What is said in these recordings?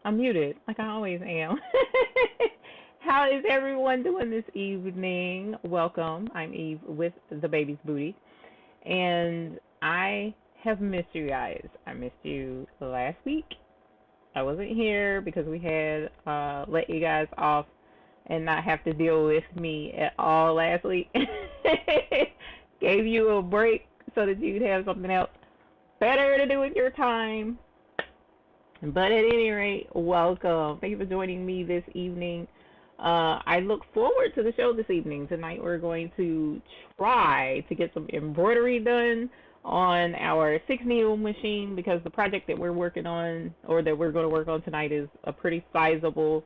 I'm muted, like I always am. How is everyone doing this evening? Welcome. I'm Eve with the Baby's Booty, and I have missed you guys. I missed you last week. I wasn't here because we had let you guys off and not have to deal with me at all last week. Gave you a break so that you'd have something else better to do with your time. But at any rate, welcome. Thank you for joining me this evening. I look forward to the show this evening. Tonight we're going to try to get some embroidery done on our 6 needle machine because the project that we're working on, or that we're going to work on tonight, is a pretty sizable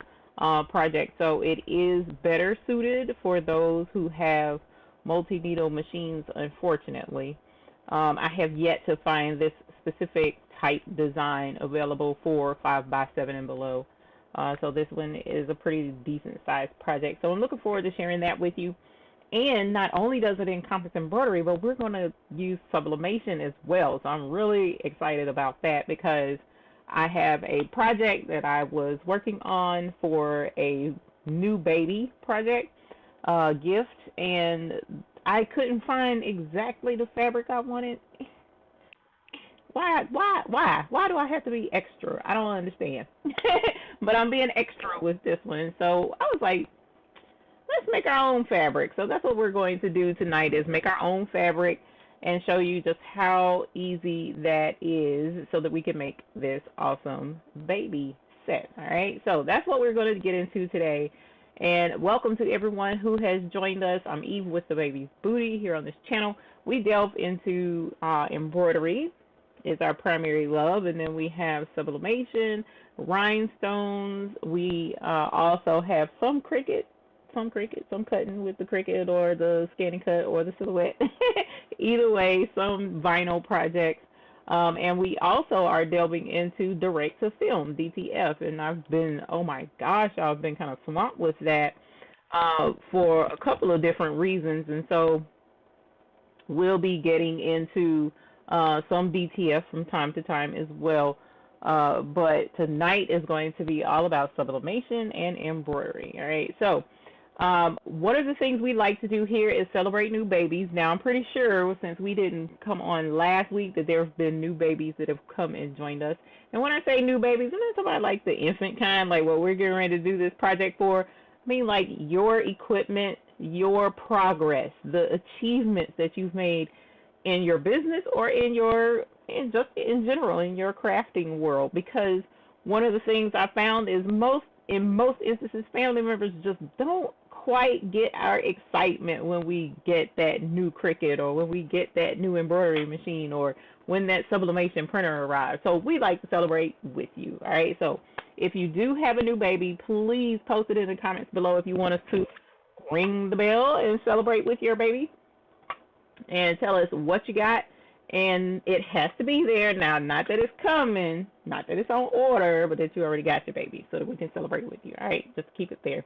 project. So it is better suited for those who have multi-needle machines, unfortunately. I have yet to find this specific type design available for 5x7 and below. So this one is a pretty decent sized project. So I'm looking forward to sharing that with you. And not only does it encompass embroidery, but we're going to use sublimation as well. So I'm really excited about that because I have a project that I was working on for a new baby project gift, and I couldn't find exactly the fabric I wanted. Why do I have to be extra? I don't understand. But I'm being extra with this one. So I was like, let's make our own fabric. So that's what we're going to do tonight, is make our own fabric and show you just how easy that is so that we can make this awesome baby set. All right, so that's what we're going to get into today. And welcome to everyone who has joined us. I'm Eve with the Baby's Booty here on this channel. We delve into embroidery is our primary love, and then we have sublimation, rhinestones. We also have some cricket, some cutting with the cricket or the scanning cut or the silhouette. Either way, some vinyl projects. And we also are delving into direct to film, DTF. And I've been, oh my gosh, I've been kind of swamped with that for a couple of different reasons. And so we'll be getting into some DTF from time to time as well. But tonight is going to be all about sublimation and embroidery. All right, so one of the things we like to do here is celebrate new babies. Now, I'm pretty sure since we didn't come on last week that there have been new babies that have come and joined us. And when I say new babies, I'm not talking about like the infant kind, like what we're getting ready to do this project for. I mean like your equipment, your progress, the achievements that you've made in your business or in just in general in your crafting world. Because one of the things I found is in most instances, family members just don't quite get our excitement when we get that new Cricut or when we get that new embroidery machine or when that sublimation printer arrives. So we like to celebrate with you, all right? So if you do have a new baby, please post it in the comments below if you want us to ring the bell and celebrate with your baby and tell us what you got. And it has to be there now, not that it's coming, not that it's on order, but that you already got your baby so that we can celebrate with you. All right, just keep it there.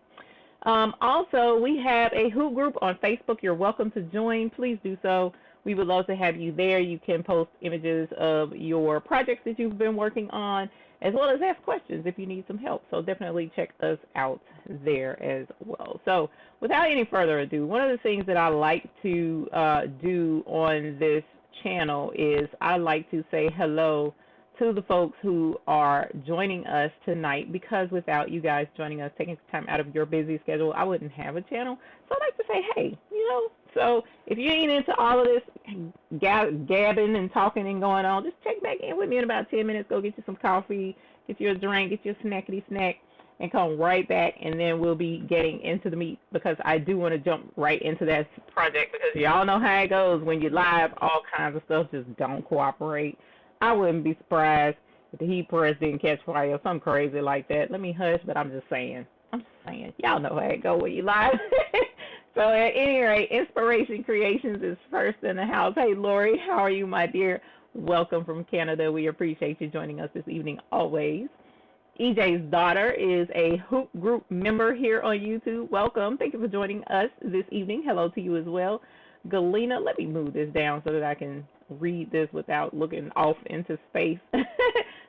Also, we have a hoop group on Facebook. You're welcome to join. Please do so. We would love to have you there. You can post images of your projects that you've been working on, as well as ask questions if you need some help. So definitely check us out there as well. So without any further ado, one of the things that I like to do on this channel is I like to say hello to the folks who are joining us tonight, because without you guys joining us, taking time out of your busy schedule, I wouldn't have a channel. So I like to say, hey, so if you ain't into all of this gabbing and talking and going on, just check back in with me in about 10 minutes. Go get you some coffee, get you a drink, get you a snackety snack, and come right back, and then we'll be getting into the meat, because I do want to jump right into that project, because y'all know how it goes when you're live. All kinds of stuff just don't cooperate. I wouldn't be surprised if the heat press didn't catch fire or something crazy like that. Let me hush, but I'm just saying. Y'all know how it goes when you live. So at any rate, Inspiration Creations is first in the house. Hey, Lori, how are you, my dear? Welcome from Canada. We appreciate you joining us this evening always. EJ's daughter is a Hoop Group member here on YouTube. Welcome. Thank you for joining us this evening. Hello to you as well. Galena, let me move this down so that I can read this without looking off into space.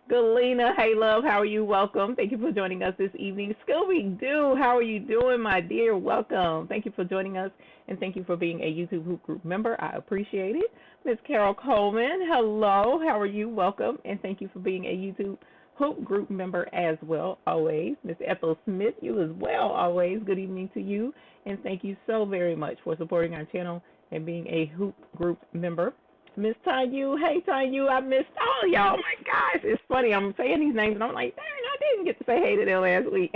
Galena, hey love, how are you? Welcome. Thank you for joining us this evening. Scooby-Doo, how are you doing, my dear? Welcome. Thank you for joining us, and thank you for being a YouTube Hoop Group member. I appreciate it. Miss Carol Coleman, hello, how are you? Welcome, and thank you for being a YouTube Hoop Group member as well, always. Miss Ethel Smith, you as well, always. Good evening to you, and thank you so very much for supporting our channel and being a Hoop Group member. Miss Tanyu, hey Tanyu, I missed all y'all. Oh my gosh, it's funny. I'm saying these names and I'm like, dang, I didn't get to say hey to them last week.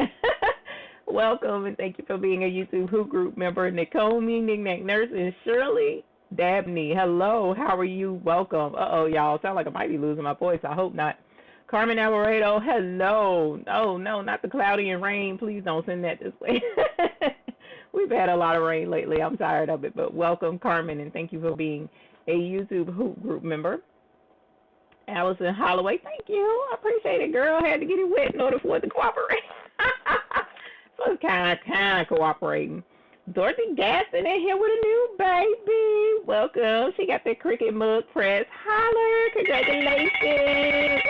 Welcome and thank you for being a YouTube Hoop Group member. Nakomi, Knick-Knack Nurse, and Shirley Dabney. Hello, how are you? Welcome. Y'all, sound like I might be losing my voice. I hope not. Carmen Alvarado, hello. Oh, no, not the cloudy and rain. Please don't send that this way. We've had a lot of rain lately. I'm tired of it, but welcome, Carmen, and thank you for being a YouTube Hoop Group member. Allison Holloway, thank you. I appreciate it, girl. I had to get it wet in order for it to cooperate. So it's kind of cooperating. Dorothy Gaston in here with a new baby. Welcome. She got the Cricut mug press. Holler. Congratulations.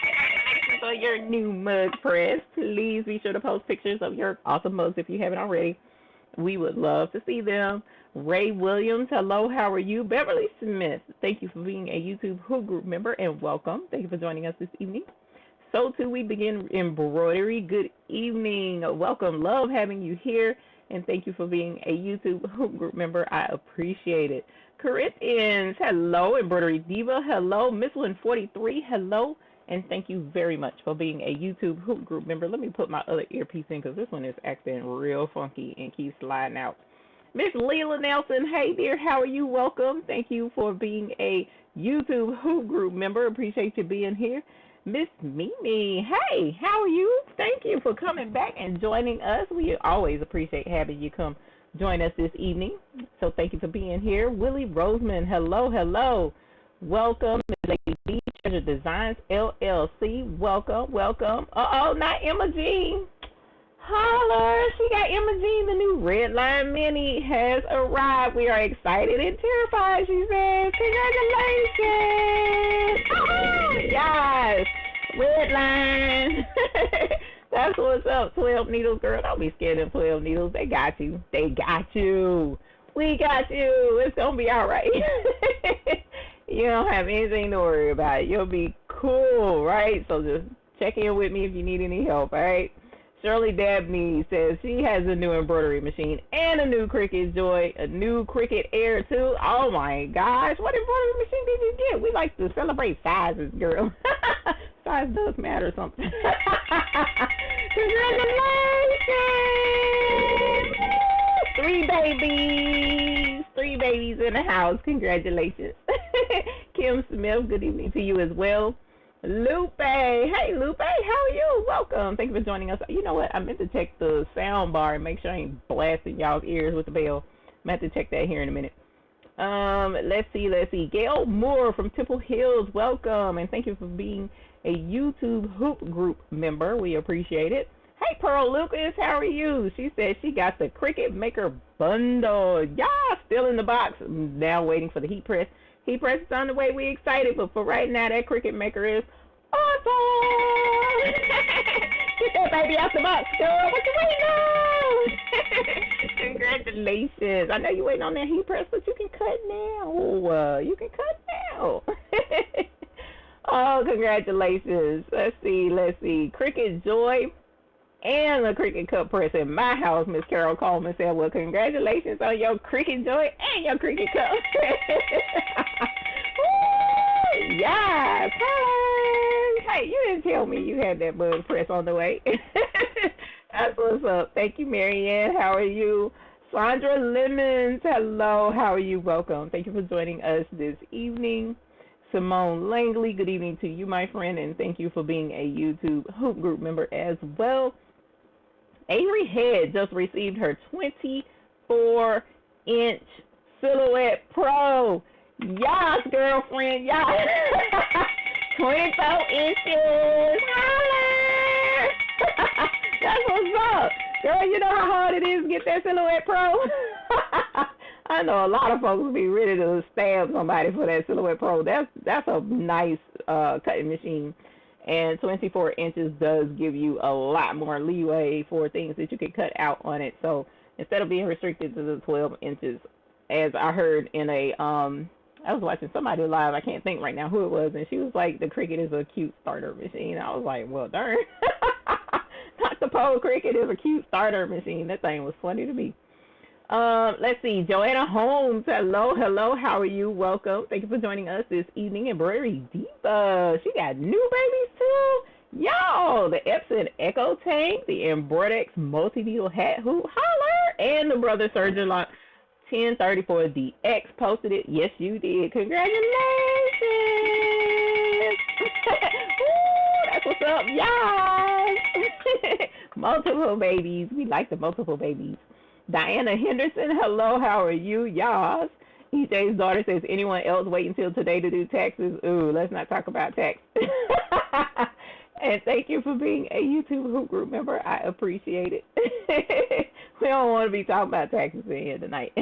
Congratulations on your new mug press. Please be sure to post pictures of your awesome mugs if you haven't already. We would love to see them. Ray Williams, hello, how are you? Beverly Smith, thank you for being a YouTube Hoop Group member and welcome. Thank you for joining us this evening. So too, we begin embroidery. Good evening. Welcome. Love having you here. And thank you for being a YouTube Hoop Group member. I appreciate it. Corinthians, hello. Embroidery Diva, hello. Miss 143, hello. And thank you very much for being a YouTube Hoop Group member. Let me put my other earpiece in because this one is acting real funky and keeps sliding out. Miss Leila Nelson, hey dear, how are you? Welcome. Thank you for being a YouTube Hoop Group member. Appreciate you being here. Miss Mimi, hey, how are you? Thank you for coming back and joining us. We always appreciate having you come join us this evening. So thank you for being here. Willie Roseman, hello, hello. Welcome, Miss Lady B, Treasure Designs LLC. Welcome, welcome. Not Emma Jean. Holler, she got Emma Jean, the new Red Line Mini has arrived. We are excited and terrified, she says. Congratulations. Oh, yes, Red Line. That's what's up, 12 needles, girl. Don't be scared of 12 needles. They got you. They got you. We got you. It's going to be all right. You don't have anything to worry about. You'll be cool, right? So just check in with me if you need any help, all right? Shirley Dabney says she has a new embroidery machine and a new Cricut Joy, a new Cricut Air too. Oh my gosh, what embroidery machine did you get? We like to celebrate sizes, girl. Size does matter something. Congratulations! 3 babies. 3 babies in the house. Congratulations. Kim Smith, good evening to you as well. Lupe, hey Lupe, how are you? Welcome. Thank you for joining us. You know what? I meant to check the sound bar and make sure I ain't blasting y'all's ears with the bell. I'm going to have to check that here in a minute. Let's see. Gail Moore from Temple Hills, welcome. And thank you for being a YouTube Hoop Group member. We appreciate it. Hey Pearl Lucas, how are you? She says she got the Cricut Maker bundle. Y'all still in the box. I'm now waiting for the heat press. Heat press is on the way. We excited, but for right now, that Cricut Maker is awesome. Get that baby out the box, girl. What you waiting on? Congratulations. I know you're waiting on that heat press, but you can cut now. You can cut now. Oh, congratulations. Let's see. Cricut Joy and the Cricut Cup Press in my house. Miss Carol Coleman said, well, congratulations on your Cricut Joy and your Cricut Cup. Yes. Hey, you didn't tell me you had that bug press on the way. That's what's up. Thank you, Marianne. How are you? Sandra Lemons, hello. How are you? Welcome. Thank you for joining us this evening. Simone Langley, good evening to you, my friend, and thank you for being a YouTube Hoop Group member as well. Avery Head just received her 24-inch Silhouette Pro. Yes, girlfriend, yes. 24 inches. Holla. That's what's up. Girl, you know how hard it is to get that Silhouette Pro? I know a lot of folks will be ready to stab somebody for that Silhouette Pro. That's a nice cutting machine. And 24 inches does give you a lot more leeway for things that you can cut out on it. So instead of being restricted to the 12 inches, as I heard in a, I was watching somebody live, I can't think right now who it was, and she was like, the Cricut is a cute starter machine. I was like, well, darn. Not the pole Cricut is a cute starter machine. That thing was funny to me. Let's see, Joanna Holmes, hello, how are you? Welcome. Thank you for joining us this evening. Embroidery Diva, she got new babies too. Y'all, the Epson Echo Tank, the Embroiderex multi-needle hat hoop, holler, and the Brother Surgeon Lock 1034DX posted it. Yes, you did. Congratulations. Ooh, that's what's up, y'all. Multiple babies. We like the multiple babies. Diana Henderson, hello, how are you? Yas. EJ's daughter says, anyone else wait until today to do taxes? Ooh, let's not talk about tax. And thank you for being a YouTube Hoop Group member. I appreciate it. We don't want to be talking about taxes in here tonight.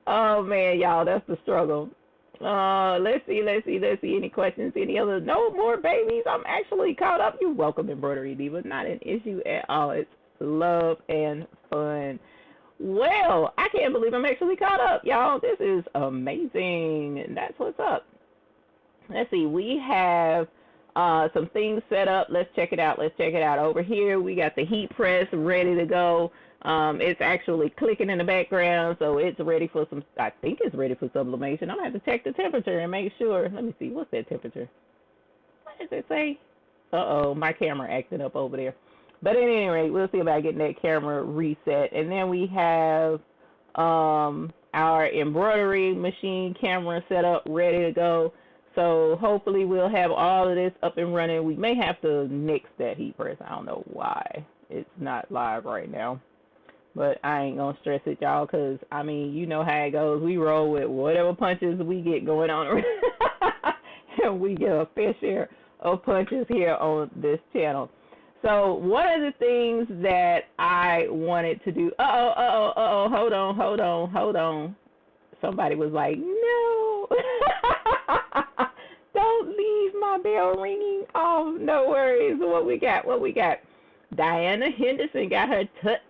Oh, man, y'all, that's the struggle. Let's see. Any questions? No more babies. I'm actually caught up. You're welcome, Embroidery Diva. Not an issue at all. It's love and fun. Well, I can't believe I'm actually caught up, y'all. This is amazing. That's what's up. Let's see. We have some things set up. Let's check it out. Over here, we got the heat press ready to go. It's actually clicking in the background, so it's ready for some, I think it's ready for sublimation. I'm going to have to check the temperature and make sure. Let me see. What's that temperature? What does it say? Uh-oh, my camera acting up over there. But at any rate, we'll see about getting that camera reset. And then we have our embroidery machine camera set up, ready to go. So hopefully we'll have all of this up and running. We may have to nix that heat press. I don't know why it's not live right now. But I ain't going to stress it, y'all, because, I mean, you know how it goes. We roll with whatever punches we get going on. And we get a fair share of punches here on this channel. So one of the things that I wanted to do, hold on. Somebody was like, no, don't leave my bell ringing off. No worries. What we got? Diana Henderson got her, not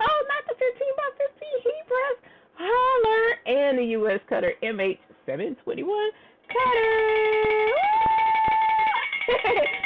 the 15x15 heat press, holler, and the U.S. cutter MH721 cutter.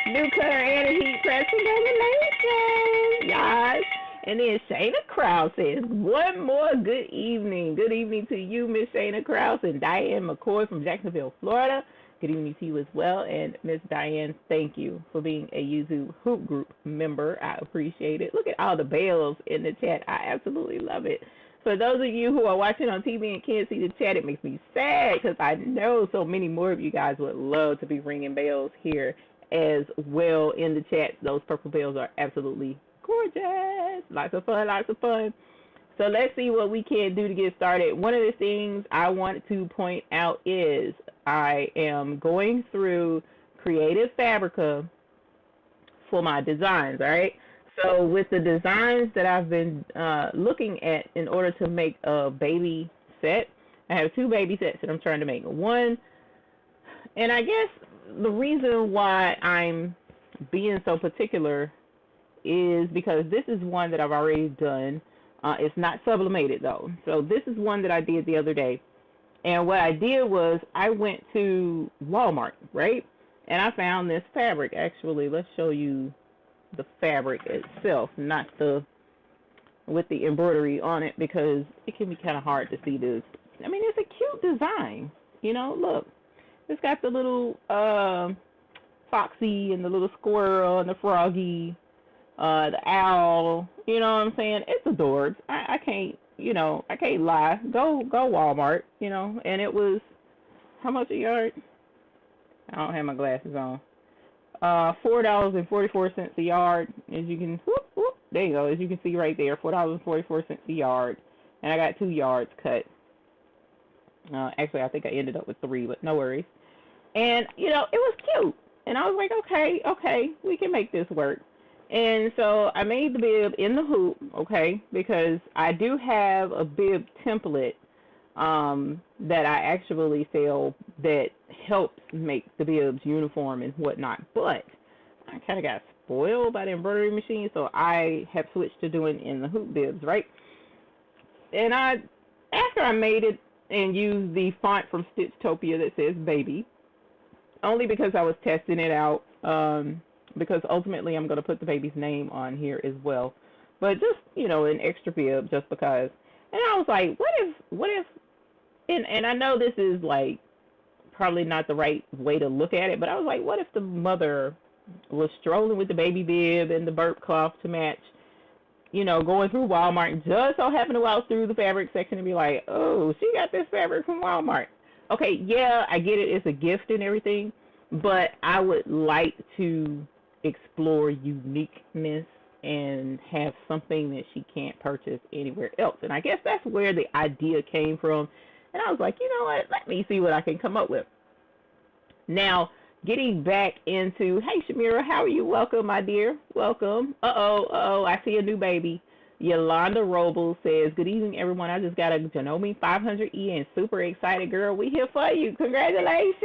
New cutter and a heat press. Congratulations, guys. And then Shayna Krause says, one more good evening. Good evening to you, Miss Shayna Krause, and Diane McCoy from Jacksonville, Florida. Good evening to you as well. And Miss Diane, thank you for being a YouTube Hoop Group member. I appreciate it. Look at all the bells in the chat. I absolutely love it. For those of you who are watching on TV and can't see the chat, it makes me sad because I know so many more of you guys would love to be ringing bells here as well in the chat. Those purple bells are absolutely gorgeous. Lots of fun. So let's see what we can do to get started. One of the things I want to point out is I am going through Creative Fabrica for my designs, all right? So with the designs that I've been looking at in order to make a baby set, I have two baby sets that I'm trying to make. One, and I guess the reason why I'm being so particular is because this is one that I've already done. It's not sublimated though. So this is one that I did the other day. And what I did was I went to Walmart, right? And I found this fabric. Actually, let's show you the fabric itself, not with the embroidery on it, because it can be kind of hard to see this. I mean, it's a cute design. You know, look. It's got the little foxy and the little squirrel and the froggy, the owl. You know what I'm saying? It's adorbs. I can't lie. Go Walmart, and it was, how much a yard? I don't have my glasses on. $4.44 a yard. As you can, there you go. As you can see right there, $4.44 a yard. And I got 2 yards cut. Actually, I think I ended up with 3, but no worries. And, it was cute. And I was like, okay, we can make this work. And so I made the bib in the hoop, okay, because I do have a bib template that I actually sell that helps make the bibs uniform and whatnot. But I kind of got spoiled by the embroidery machine, so I have switched to doing in the hoop bibs, right? And after I made it and used the font from Stitchtopia that says baby, only because I was testing it out, because ultimately I'm going to put the baby's name on here as well. But just, an extra bib just because. And I was like, what if, and I know this is like probably not the right way to look at it, but I was like, what if the mother was strolling with the baby bib and the burp cloth to match, going through Walmart and just so happened to walk through the fabric section and be like, oh, she got this fabric from Walmart. Okay, yeah, I get it. It's a gift and everything, but I would like to explore uniqueness and have something that she can't purchase anywhere else. And I guess that's where the idea came from. And I was like, you know what? Let me see what I can come up with. Now, getting back into, hey, Shamira, how are you? Welcome, my dear. Welcome. I see a new baby. Yolanda Robles says, good evening, everyone. I just got a Janome 500E and super excited, girl. We here for you. Congratulations.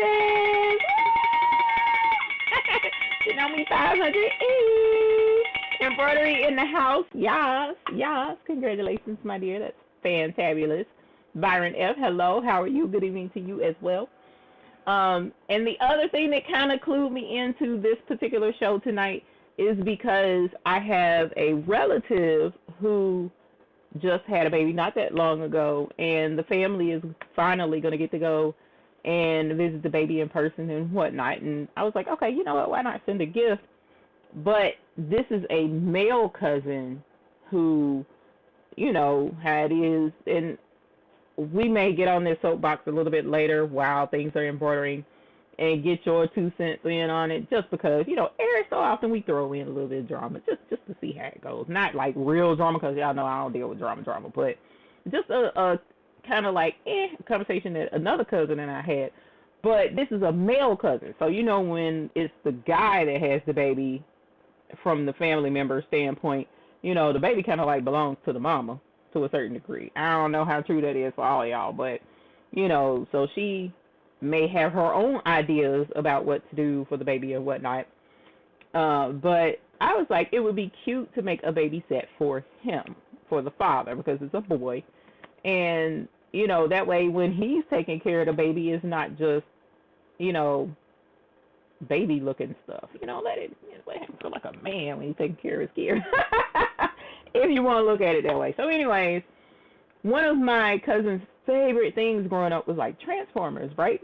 Janome 500E. Embroidery in the house. Yes, yes. Congratulations, my dear. That's fantabulous. Byron F., hello. How are you? Good evening to you as well. And the other thing that kind of clued me into this particular show tonight is because I have a relative who just had a baby not that long ago, and the family is finally going to get to go and visit the baby in person and whatnot. And I was like, okay, you know what? Why not send a gift? But this is a male cousin who, how it is, and we may get on this soapbox a little bit later while things are embroidering and get your 2 cents in on it, just because, every so often we throw in a little bit of drama just to see how it goes. Not like real drama, because y'all know I don't deal with drama, but just a kind of like conversation that another cousin and I had. But this is a male cousin, so when it's the guy that has the baby, from the family member standpoint, the baby kind of like belongs to the mama to a certain degree. I don't know how true that is for all of y'all, but, so she may have her own ideas about what to do for the baby and whatnot. But I was like, it would be cute to make a baby set for him, for the father, because it's a boy. And, that way when he's taking care of the baby, it's not just, baby looking stuff. Let him feel like a man when he's taking care of his kid. If you want to look at it that way. So anyways, one of my cousin's favorite things growing up was like Transformers, right?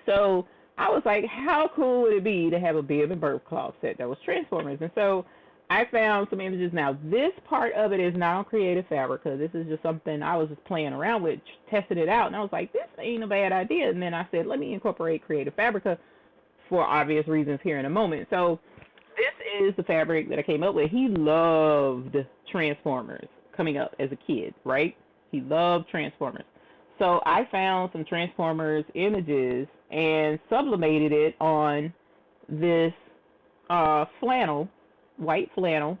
So I was like, how cool would it be to have a bib and burp cloth set that was Transformers? And so I found some images. Now, this part of it is not on Creative Fabrica. This is just something I was just playing around with, testing it out. And I was like, this ain't a bad idea. And then I said, let me incorporate Creative Fabrica for obvious reasons here in a moment. So this is the fabric that I came up with. He loved Transformers coming up as a kid, right? He loved Transformers. So I found some Transformers images and sublimated it on this flannel, white flannel.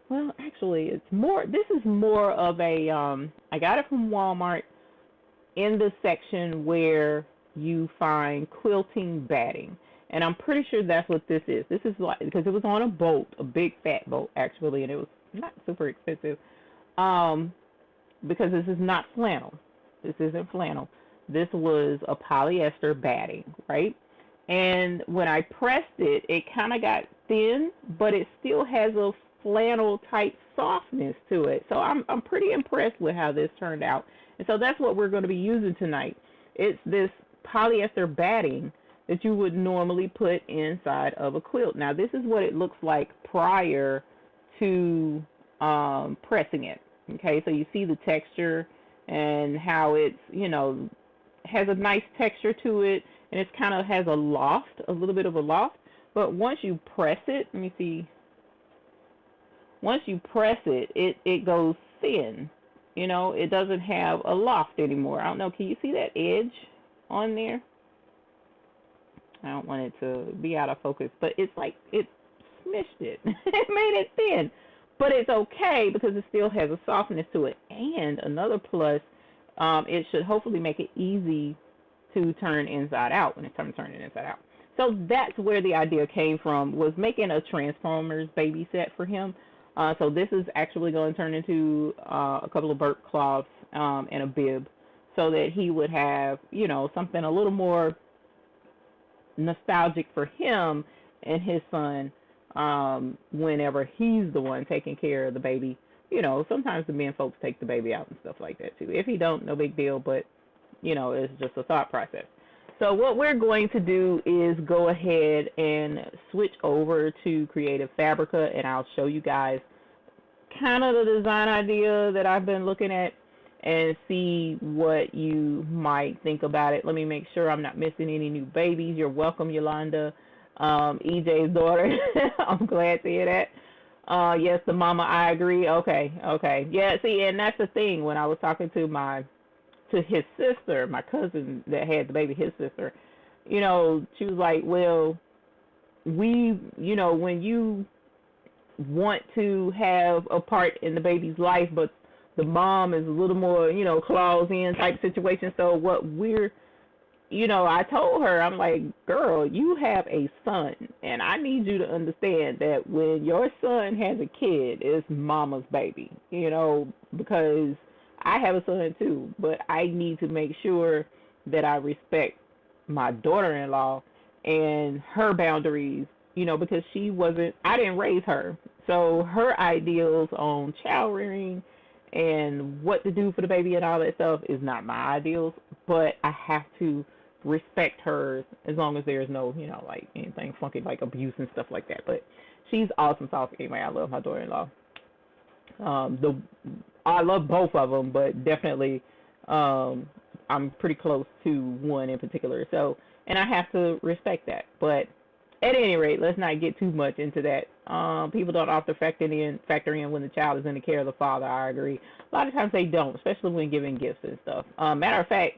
Well, actually, this is more of a, I got it from Walmart in the section where you find quilting batting. And I'm pretty sure that's what this is. This is like, because it was on a boat, a big fat boat actually, and it was not super expensive. Because this is not flannel. This isn't flannel. This was a polyester batting, right? And when I pressed it, it kind of got thin, but it still has a flannel type softness to it. So I'm pretty impressed with how this turned out. And so that's what we're going to be using tonight. It's this polyester batting that you would normally put inside of a quilt. Now, this is what it looks like prior to pressing it. Okay, so you see the texture and how it's, has a nice texture to it, and it kind of has a loft, a little bit of a loft. But once you press it, let me see. Once you press it, it goes thin. It doesn't have a loft anymore. I don't know, can you see that edge on there? I don't want it to be out of focus, but it's like, it's smished it. It made it thin. But it's okay because it still has a softness to it. And another plus, it should hopefully make it easy to turn inside out when it's time to turn it inside out. So that's where the idea came from, was making a Transformers baby set for him. So this is actually going to turn into a couple of burp cloths and a bib, so that he would have, you know, something a little more nostalgic for him and his son whenever he's the one taking care of the baby. You know, sometimes the men folks take the baby out and stuff like that too. If he don't, no big deal, but, you know, it's just a thought process. So what we're going to do is go ahead and switch over to Creative Fabrica, and I'll show you guys kind of the design idea that I've been looking at and see what you might think about it. Let me make sure I'm not missing any new babies. You're welcome, Yolanda, EJ's daughter. I'm glad to hear that. Yes, the mama, I agree. Okay. Yeah, see, and that's the thing. When I was talking to his sister, my cousin that had the baby, his sister, you know, she was like, well, you know, when you want to have a part in the baby's life, but the mom is a little more, you know, claws in type situation. So what we're, you know, I told her, I'm like, girl, you have a son, and I need you to understand that when your son has a kid, it's mama's baby, you know, because I have a son too, but I need to make sure that I respect my daughter-in-law and her boundaries, you know, because I didn't raise her. So her ideals on child rearing and what to do for the baby and all that stuff is not my ideals, but I have to respect hers as long as there's no, you know, like anything funky like abuse and stuff like that. But she's awesome sauce anyway. I love my daughter-in-law. I love both of them, but definitely I'm pretty close to one in particular. So, and I have to respect that. But at any rate, let's not get too much into that. People don't often factor in when the child is in the care of the father. I agree. A lot of times they don't, especially when giving gifts and stuff. Matter of fact,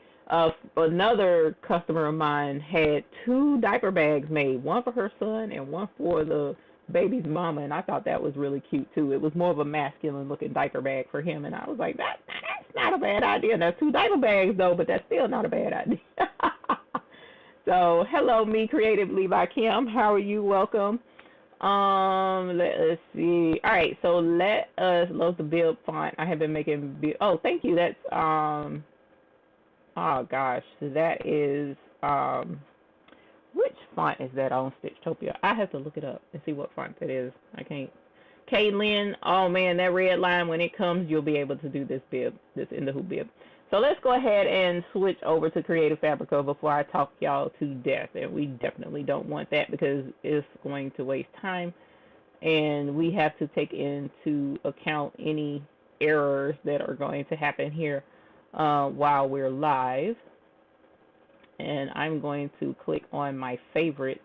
another customer of mine had 2 diaper bags made, one for her son and one for the baby's mama, and I thought that was really cute too. It was more of a masculine looking diaper bag for him, and I was like, that's not a bad idea. There's 2 diaper bags though, but that's still not a bad idea. So hello, me creative Levi Kim, how are you? Welcome. Let's see. All right, so let us load the bib font. I have been making bib. Oh, thank you. That's oh gosh, that is which font is that on Stitchtopia? I have to look it up and see what font that is. I can't. Kaylin, oh man, that red line, when it comes, you'll be able to do this bib, this in the hoop bib. So let's go ahead and switch over to Creative Fabrica before I talk y'all to death. And we definitely don't want that because it's going to waste time. And we have to take into account any errors that are going to happen here while we're live. And I'm going to click on my favorites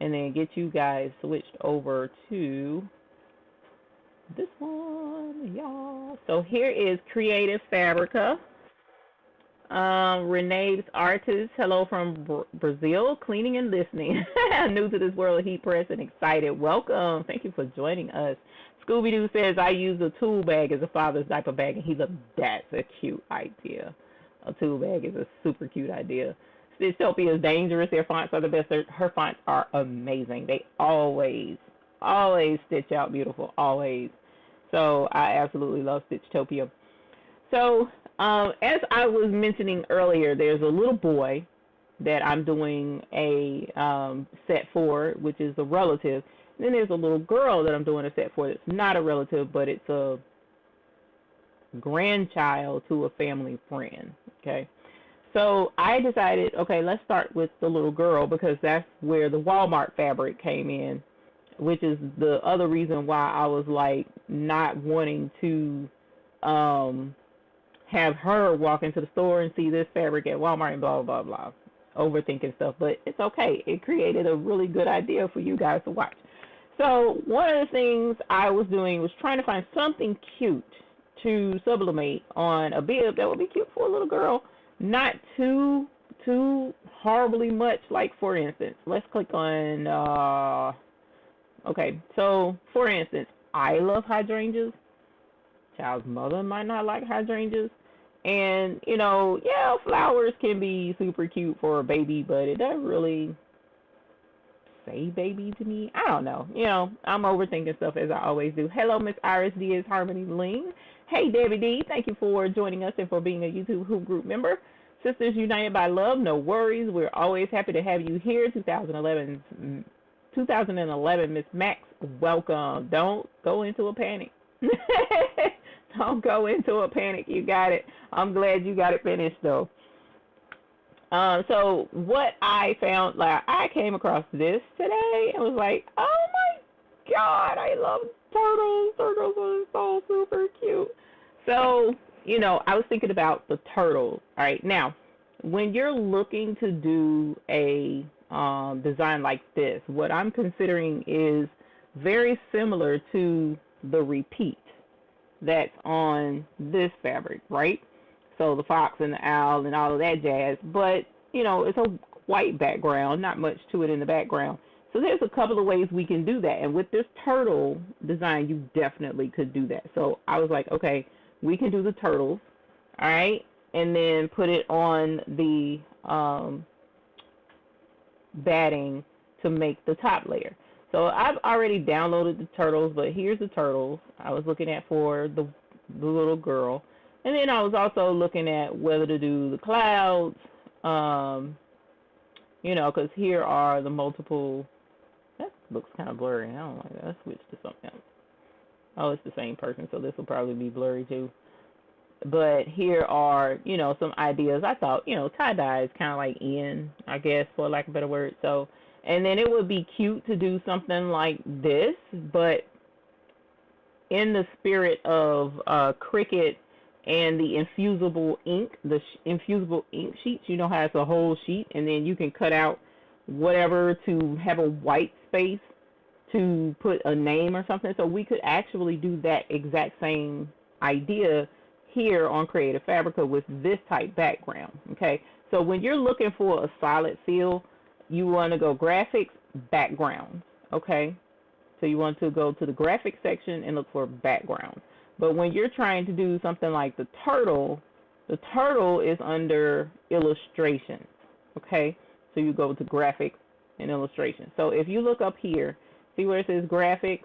and then get you guys switched over to this one, y'all. So here is Creative Fabrica. Renee's Artist, hello from Brazil, cleaning and listening. New to this world of heat press and excited. Welcome. Thank you for joining us. Scooby-Doo says, I use a tool bag as a father's diaper bag, and he's like, that's a cute idea. A tool bag is a super cute idea. Stitchtopia is dangerous. Their fonts are the best. Her fonts are amazing. They always stitch out beautiful, always. So I absolutely love Stitchtopia. So as I was mentioning earlier, there's a little boy that I'm doing a set for, which is a relative. And then there's a little girl that I'm doing a set for that's not a relative, but it's a grandchild to a family friend, okay? So I decided, okay, let's start with the little girl because that's where the Walmart fabric came in, which is the other reason why I was like not wanting to have her walk into the store and see this fabric at Walmart and blah, blah, blah, overthinking stuff. But it's okay. It created a really good idea for you guys to watch. So one of the things I was doing was trying to find something cute to sublimate on a bib that would be cute for a little girl. Not too horribly much. Like, for instance, let's click on Okay, so for instance, I love hydrangeas. Child's mother might not like hydrangeas. And, yeah, flowers can be super cute for a baby, but it doesn't really say baby to me. I don't know. I'm overthinking stuff as I always do. Hello, Miss Iris Diaz Harmony Ling. Hey, Debbie D. Thank you for joining us and for being a YouTube Hoop Group member. Sisters United by Love, no worries. We're always happy to have you here. 2011, Miss Max, welcome. Don't go into a panic. Don't go into a panic. You got it. I'm glad you got it finished, though. So what I found, like, I came across this today and was like, oh my God, I love turtles. Turtles are so super cute. So, I was thinking about the turtles. All right, now, when you're looking to do a design like this, what I'm considering is very similar to the repeat that's on this fabric, right? So the fox and the owl and all of that jazz, but it's a white background, not much to it in the background. So there's a couple of ways we can do that, and with this turtle design, you definitely could do that. So I was like, okay, we can do the turtles, all right, and then put it on the batting to make the top layer. So I've already downloaded the turtles, but here's the turtles I was looking at for the little girl. And then I was also looking at whether to do the clouds, because here are the multiple. That looks kind of blurry. I don't like that. Let's switch to something else. Oh, it's the same person, so this will probably be blurry too. But here are, some ideas. I thought, tie-dye is kind of like in, I guess, for lack of a better word. So, and then it would be cute to do something like this, but in the spirit of Cricut and the infusible ink, infusible ink sheets, how it's a whole sheet, and then you can cut out whatever to have a white space to put a name or something. So we could actually do that exact same idea here on Creative Fabrica with this type background, okay? So when you're looking for a solid feel, you want to go graphics, backgrounds, okay? So you want to go to the graphics section and look for background. But when you're trying to do something like the turtle is under illustrations, okay? So you go to graphics and illustrations. So if you look up here, see where it says graphics?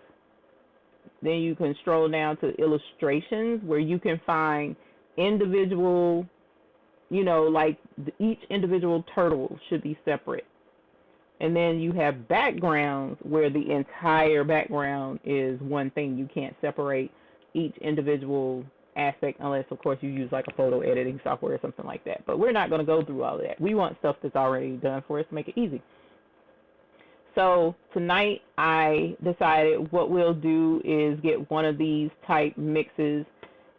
Then you can scroll down to illustrations where you can find individual, like each individual turtle should be separate. And then you have backgrounds where the entire background is one thing. You can't separate each individual aspect unless, of course, you use like a photo editing software or something like that. But we're not going to go through all of that. We want stuff that's already done for us to make it easy. So tonight I decided what we'll do is get one of these type mixes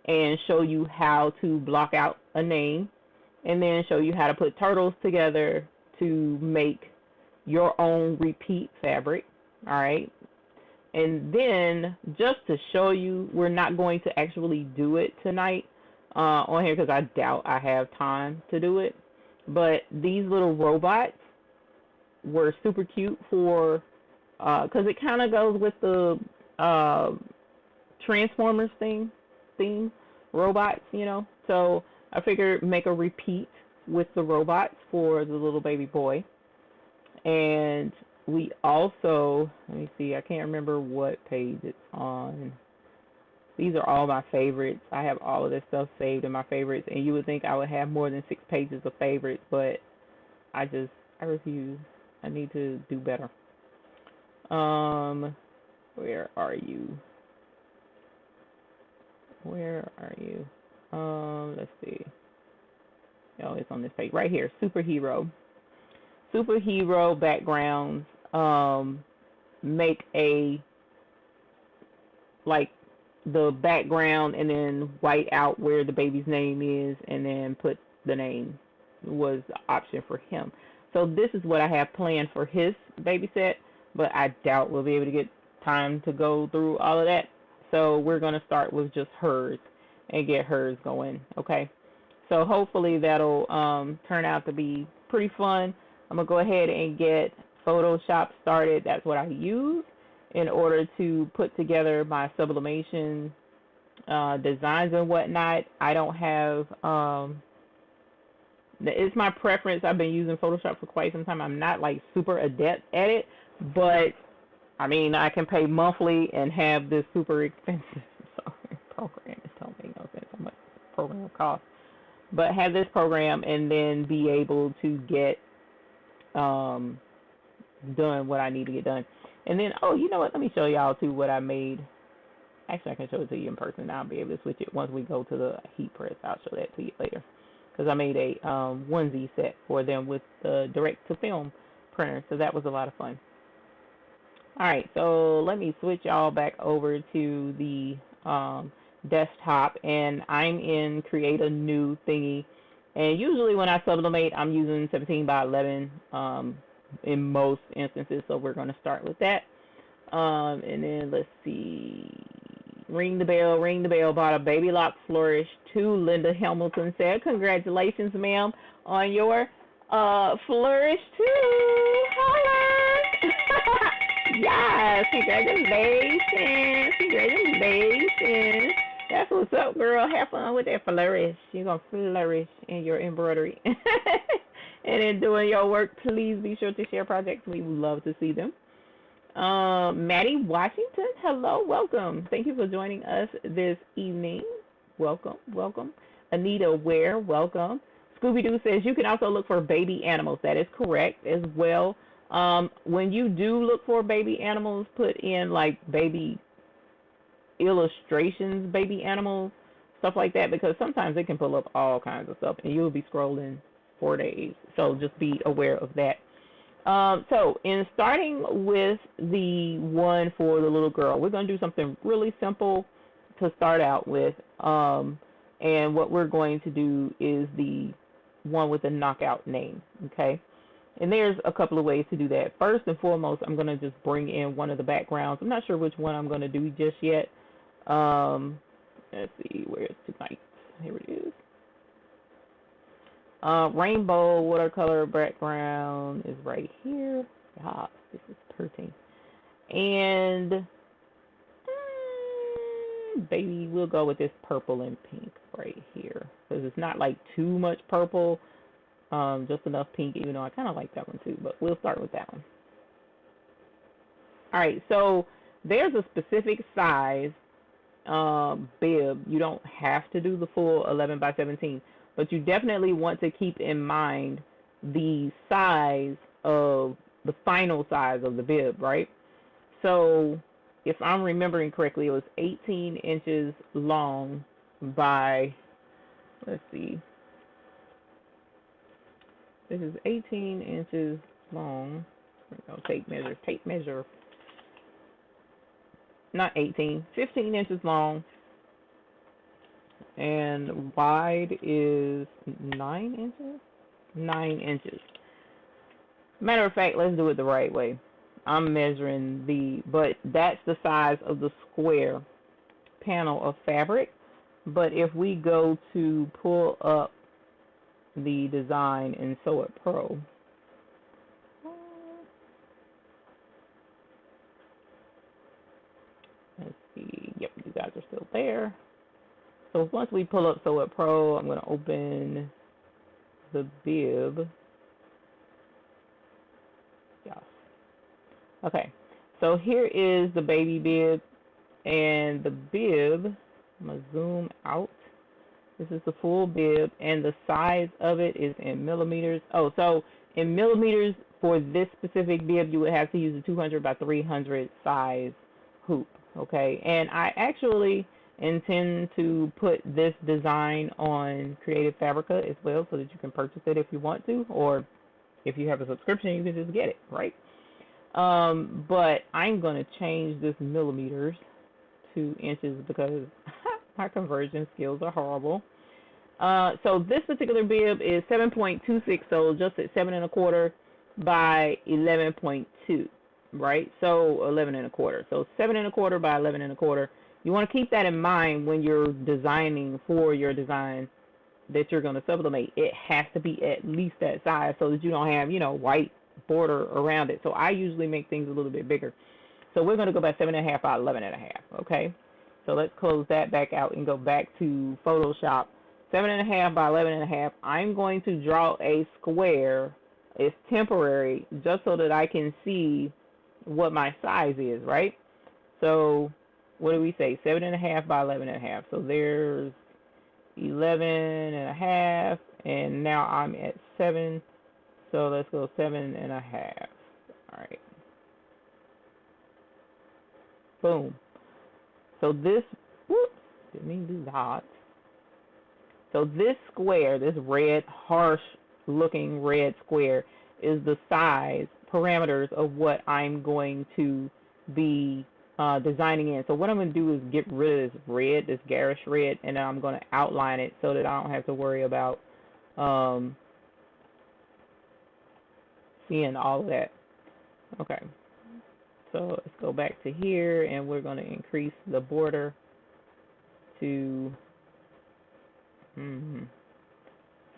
and show you how to block out a name, and then show you how to put turtles together to make your own repeat fabric, all right? And then just to show you, we're not going to actually do it tonight on here because I doubt I have time to do it, but these little robots were super cute for, because it kind of goes with the Transformers theme, robots, So I figured make a repeat with the robots for the little baby boy. And we also, let me see, I can't remember what page it's on. These are all my favorites. I have all of this stuff saved in my favorites, and you would think I would have more than 6 pages of favorites, but I refuse. I need to do better. Where are you? Let's see. Oh, it's on this page right here. Superhero backgrounds. Make a, like, the background and then white out where the baby's name is, and then put the name was the option for him. So this is what I have planned for his baby set, but I doubt we'll be able to get time to go through all of that. So we're going to start with just hers and get hers going, okay? So hopefully that'll turn out to be pretty fun. I'm going to go ahead and get Photoshop started. That's what I use in order to put together my sublimation designs and whatnot. I don't have, it's my preference. I've been using Photoshop for quite some time. I'm not like super adept at it, but I mean, I can pay monthly and have this super expensive program. It don't make no sense how much the program costs. But have this program and then be able to get done what I need to get done. And then, oh, you know what? Let me show y'all too what I made. Actually, I can show it to you in person. I'll be able to switch it once we go to the heat press. I'll show that to you later. Because I made a onesie set for them with the direct-to-film printer. So that was a lot of fun. All right, so let me switch y'all back over to the desktop. And I'm in Create a New thingy. And usually when I sublimate, I'm using 17 by 11 in most instances. So we're going to start with that. And then let's see. Ring the bell, bought a baby lock flourish to Linda Hamilton said. Congratulations, ma'am, on your flourish too. Holla! Yes, congratulations. Congratulations. That's what's up, girl. Have fun with that flourish. You're going to flourish in your embroidery. And in doing your work, please be sure to share projects. We would love to see them. Maddie Washington, hello, welcome. Thank you for joining us this evening. Welcome, welcome. Anita Ware, welcome. Scooby-Doo says you can also look for baby animals. That is correct as well. When you do look for baby animals, put in like baby illustrations, baby animals, stuff like that, because sometimes it can pull up all kinds of stuff and you'll be scrolling for days. So just be aware of that. So in starting with the one for the little girl, we're going to do something really simple to start out with. And what we're going to do is the one with the knockout name, okay? And there's a couple of ways to do that. First and foremost, I'm going to just bring in one of the backgrounds. I'm not sure which one I'm going to do just yet. Let's see, where's tonight? Here it is. Rainbow watercolor background is right here. Ah, this is pretty. And baby, we'll go with this purple and pink right here because it's not like too much purple, just enough pink, even though I kind of like that one too, but we'll start with that one. All right, so there's a specific size bib. You don't have to do the full 11 by 17, but you definitely want to keep in mind the size of the final size of the bib, right? So if I'm remembering correctly, it was 18 inches long by, let's see, this is 18 inches long. We're going to tape measure, not 18, 15 inches long, and wide is 9 inches? 9 inches. Matter of fact, let's do it the right way. I'm measuring but that's the size of the square panel of fabric. But if we go to pull up the design in Sew It Pro, let's see, yep, you guys are still there. So once we pull up Sew It Pro, I'm going to open the bib. Yes. Okay, so here is the baby bib, and the bib, I'm going to zoom out. This is the full bib, and the size of it is in millimeters. Oh, so in millimeters for this specific bib, you would have to use a 200 by 300 size hoop, okay? And I actually intend to put this design on Creative Fabrica as well so that you can purchase it if you want to, or if you have a subscription, you can just get it, right? But I'm going to change this millimeters to inches because my conversion skills are horrible. So this particular bib is 7.26, so just at 7 1/4 by 11.2, right? So 11 1/4. So 7 1/4 by 11 1/4. You want to keep that in mind when you're designing for your design that you're going to sublimate. It has to be at least that size so that you don't have, white border around it. So I usually make things a little bit bigger. So we're going to go by 7.5 by 11.5. Okay. So let's close that back out and go back to Photoshop. 7.5 by 11.5. I'm going to draw a square. It's temporary, just so that I can see what my size is, right? So what do we say? 7.5 by 11.5. So there's 11.5, and now I'm at 7. So let's go 7.5. All right. Boom. So this, whoops, didn't mean to do that. So this square, this red, harsh looking red square, is the size parameters of what I'm going to be designing in. So what I'm going to do is get rid of this red, this garish red, and I'm going to outline it so that I don't have to worry about seeing all of that. Okay. So let's go back to here, and we're going to increase the border to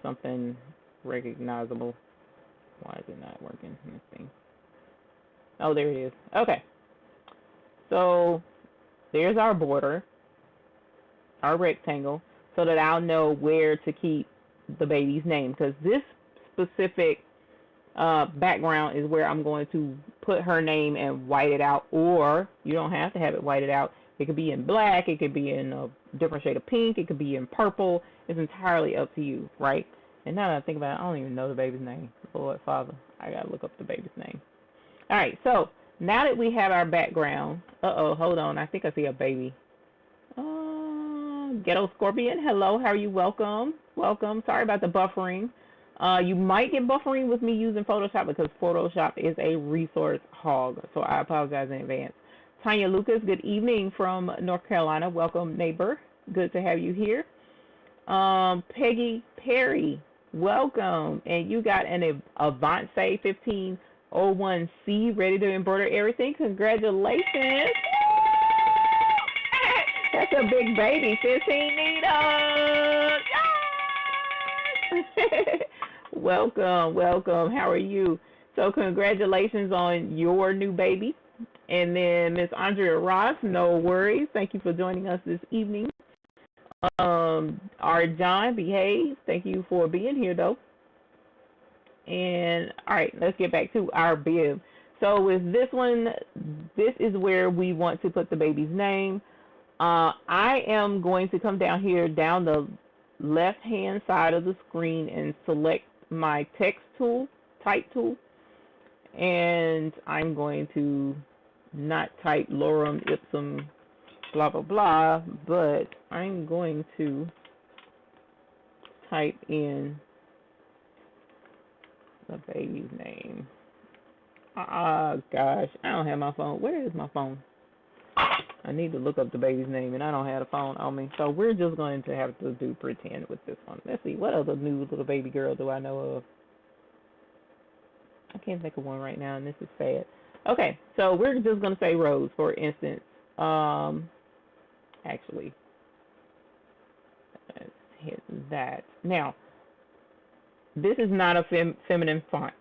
something recognizable. Why is it not working? Let's see. Oh, there it is. Okay. So there's our border, our rectangle, so that I'll know where to keep the baby's name, because this specific background is where I'm going to put her name and white it out, or you don't have to have it whited out. It could be in black, it could be in a different shade of pink, it could be in purple. It's entirely up to you, right? And now that I think about it, I don't even know the baby's name. Lord Father, I gotta look up the baby's name. All right, so now that we have our background, hold on, I think I see a baby. Ghetto Scorpion, hello, how are you? Welcome, welcome. Sorry about the buffering. You might get buffering with me using Photoshop, because Photoshop is a resource hog, so I apologize in advance. Tanya Lucas, good evening from North Carolina. Welcome, neighbor. Good to have you here. Peggy Perry, welcome. And you got an Avance 1501C ready to embroider everything. Congratulations. That's a big baby, 15 needles. Yes. Welcome, welcome. How are you? So congratulations on your new baby. And then Miss Andrea Ross, no worries. Thank you for joining us this evening. Our John, behave. Thank you for being here, though. And all right, let's get back to our bib. So with this one, this is where we want to put the baby's name. I am going to come down here, down the left-hand side of the screen, and select my text tool, type tool. And I'm going to not type lorem ipsum blah blah blah, but I'm going to type in the baby's name. Gosh, I don't have my phone. Where is my phone? I need to look up the baby's name, and I don't have the phone on me. So we're just going to have to do pretend with this one. Let's see, what other new little baby girl do I know of? I can't think of one right now, and this is sad. Okay, so we're just going to say Rose, for instance. Actually, let's hit that. Now, this is not a feminine font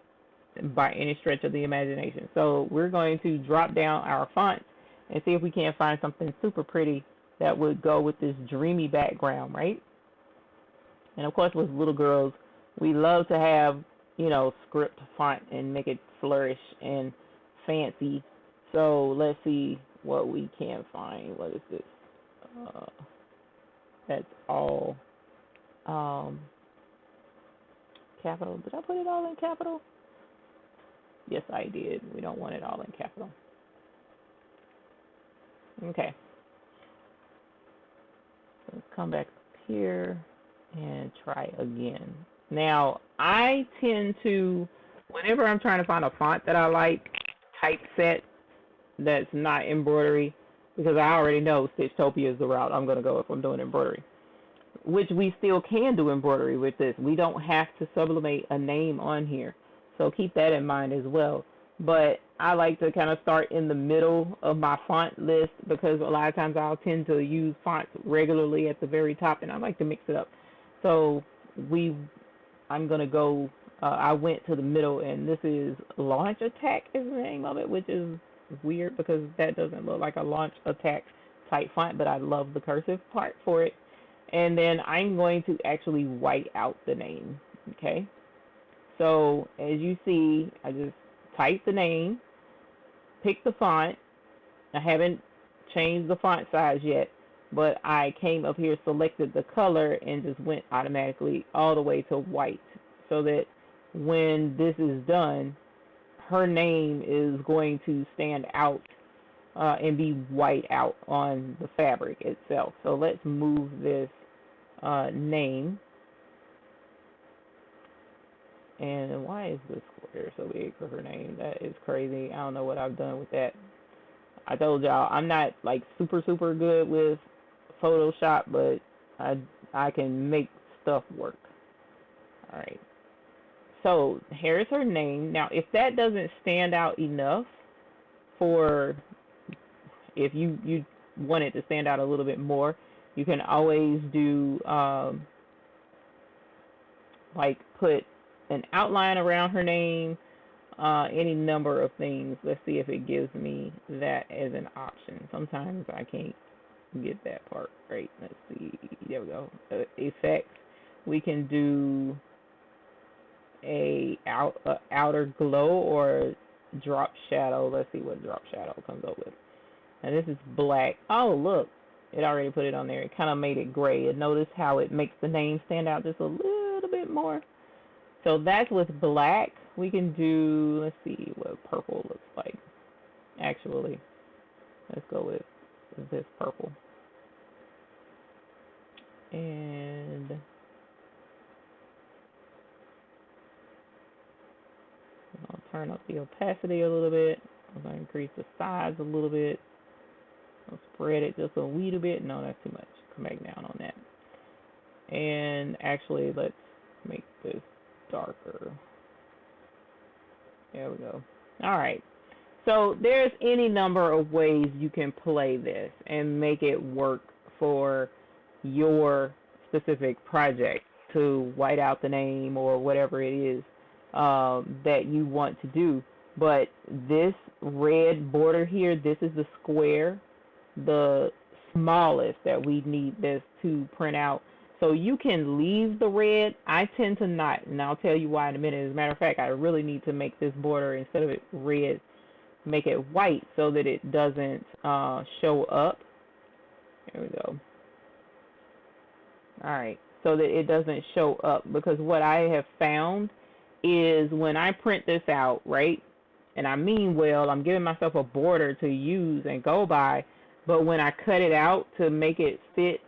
by any stretch of the imagination. So we're going to drop down our fonts and see if we can't find something super pretty that would go with this dreamy background, right? And of course, with little girls, we love to have, you know, script font and make it flourish and fancy. So let's see what we can find. What is this? That's all capital. Did I put it all in capital? Yes, I did. We don't want it all in capital. Okay. Let's come back here and try again. Now, I tend to, whenever I'm trying to find a font that I like, typeset that's not embroidery, because I already know Stitchtopia is the route I'm going to go if I'm doing embroidery, which we still can do embroidery with this. We don't have to sublimate a name on here, so keep that in mind as well. But I like to kind of start in the middle of my font list, because a lot of times I'll tend to use fonts regularly at the very top, and I like to mix it up. So I'm going to go, I went to the middle, and this is Launch Attack is the name of it, which is weird because that doesn't look like a launch attack type font, but I love the cursive part for it. And then I'm going to actually white out the name. Okay. So as you see, I just type the name, pick the font. I haven't changed the font size yet, but I came up here, selected the color, and just went automatically all the way to white, so that when this is done, her name is going to stand out and be white out on the fabric itself. So let's move this name. And why is this square so big for her name? That is crazy. I don't know what I've done with that. I told y'all I'm not like super good with Photoshop, but I can make stuff work. All right. So here's her name. Now, if that doesn't stand out enough for, if you want it to stand out a little bit more, you can always do like put an outline around her name, any number of things. Let's see if it gives me that as an option. Sometimes I can't get that part right. Let's see. There we go. Effects. We can do a outer glow or drop shadow. Let's see what drop shadow comes up with. And this is black. Oh, look. It already put it on there. It kind of made it gray. And notice how it makes the name stand out just a little bit more. So that's with black. We can do, let's see what purple looks like. Actually, let's go with this purple. And I'll turn up the opacity a little bit. I'm going to increase the size a little bit. I'll spread it just a little bit. No, that's too much. Come back down on that. And actually, let's make this darker. There we go. All right. So there's any number of ways you can play this and make it work for your specific project, to white out the name or whatever it is that you want to do. But this red border here, this is the square, the smallest that we need this to print out. So you can leave the red. I tend to not, and I'll tell you why in a minute. As a matter of fact, I really need to make this border, instead of it red, make it white so that it doesn't show up. There we go. All right, so that it doesn't show up, because what I have found is when I print this out, right, and I mean well, I'm giving myself a border to use and go by, but when I cut it out to make it fit,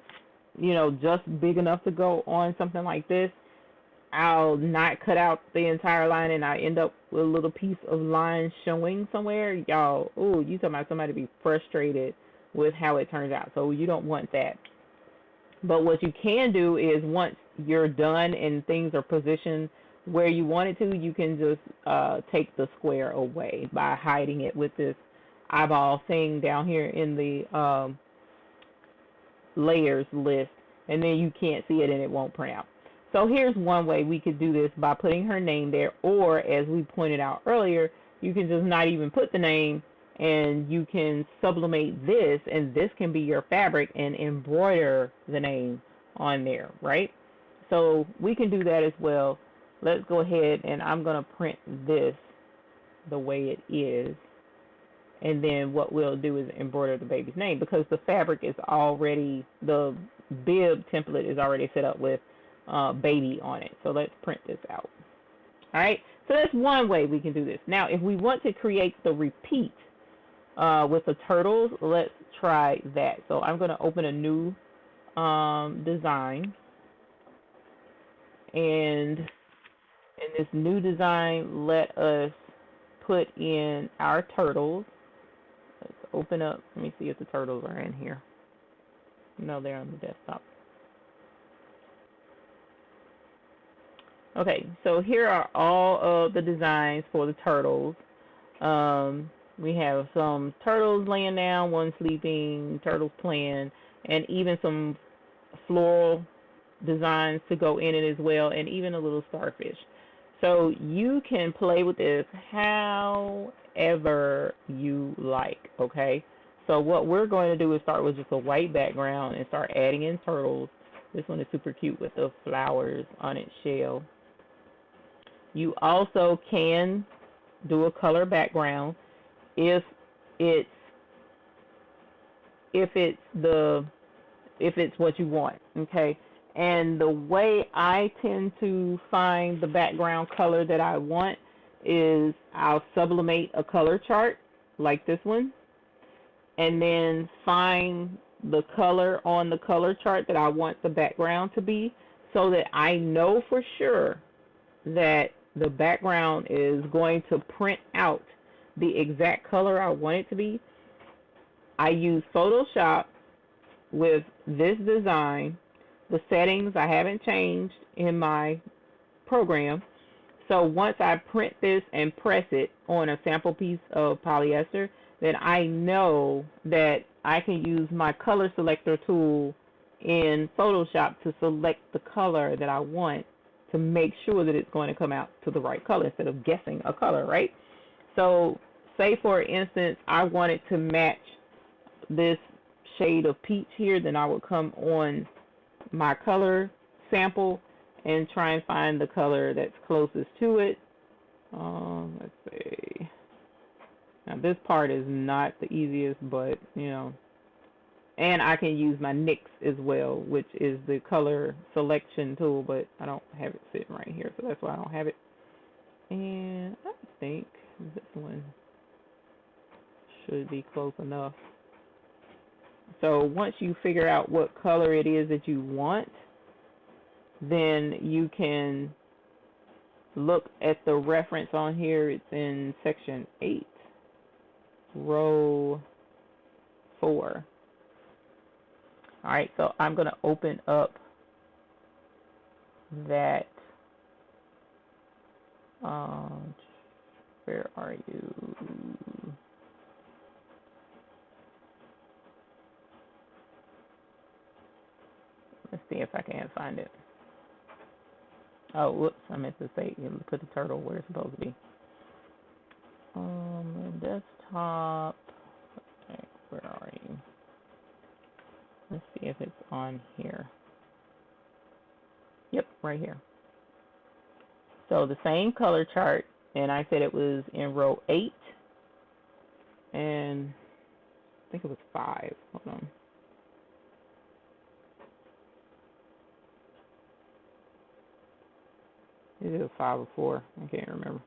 you know, just big enough to go on something like this, I'll not cut out the entire line and I end up with a little piece of line showing somewhere. Y'all, ooh, you talking about somebody be frustrated with how it turns out. So you don't want that. But what you can do is, once you're done and things are positioned where you want it to, you can just take the square away by hiding it with this eyeball thing down here in the layers list, and then you can't see it and it won't print out. So here's one way we could do this, by putting her name there, or as we pointed out earlier, you can just not even put the name, and you can sublimate this, and this can be your fabric, and embroider the name on there, right? So we can do that as well. Let's go ahead, and I'm going to print this the way it is. And then what we'll do is embroider the baby's name, because the fabric is already, the bib template is already set up with baby on it. So let's print this out. All right, so that's one way we can do this. Now, if we want to create the repeat with the turtles, let's try that. So I'm going to open a new design. And in this new design, let us put in our turtles. Let's open up. Let me see if the turtles are in here. No, they're on the desktop. Okay, so here are all of the designs for the turtles. We have some turtles laying down, one sleeping, turtles playing, and even some floral designs to go in it as well, and even a little starfish. So you can play with this however you like, okay? So what we're going to do is start with just a white background and start adding in turtles. This one is super cute with the flowers on its shell. You also can do a color background if it's if it's the if it's what you want, okay? And the way I tend to find the background color that I want is I'll sublimate a color chart like this one, and then find the color on the color chart that I want the background to be, so that I know for sure that the background is going to print out the exact color I want it to be. I use Photoshop with this design. The settings I haven't changed in my program. So once I print this and press it on a sample piece of polyester, then I know that I can use my color selector tool in Photoshop to select the color that I want to make sure that it's going to come out to the right color instead of guessing a color, right? So say for instance I wanted to match this shade of peach here, then I would come on my color sample and try and find the color that's closest to it. Let's see. Now this part is not the easiest, but you know, and I can use my NYX as well, which is the color selection tool, but I don't have it sitting right here, so that's why I don't have it. And I think this one should be close enough. So once you figure out what color it is that you want, then you can look at the reference on here. It's in section 8, row 4. All right, so I'm going to open up that. Where are you? Let's see if I can find it. Oh, whoops, I meant to say, put the turtle where it's supposed to be. Desktop. Okay, where are you? Let's see if it's on here. Yep, right here. So the same color chart, and I said it was in row 8, and I think it was 5. Hold on. Is it 5 or 4? I can't remember.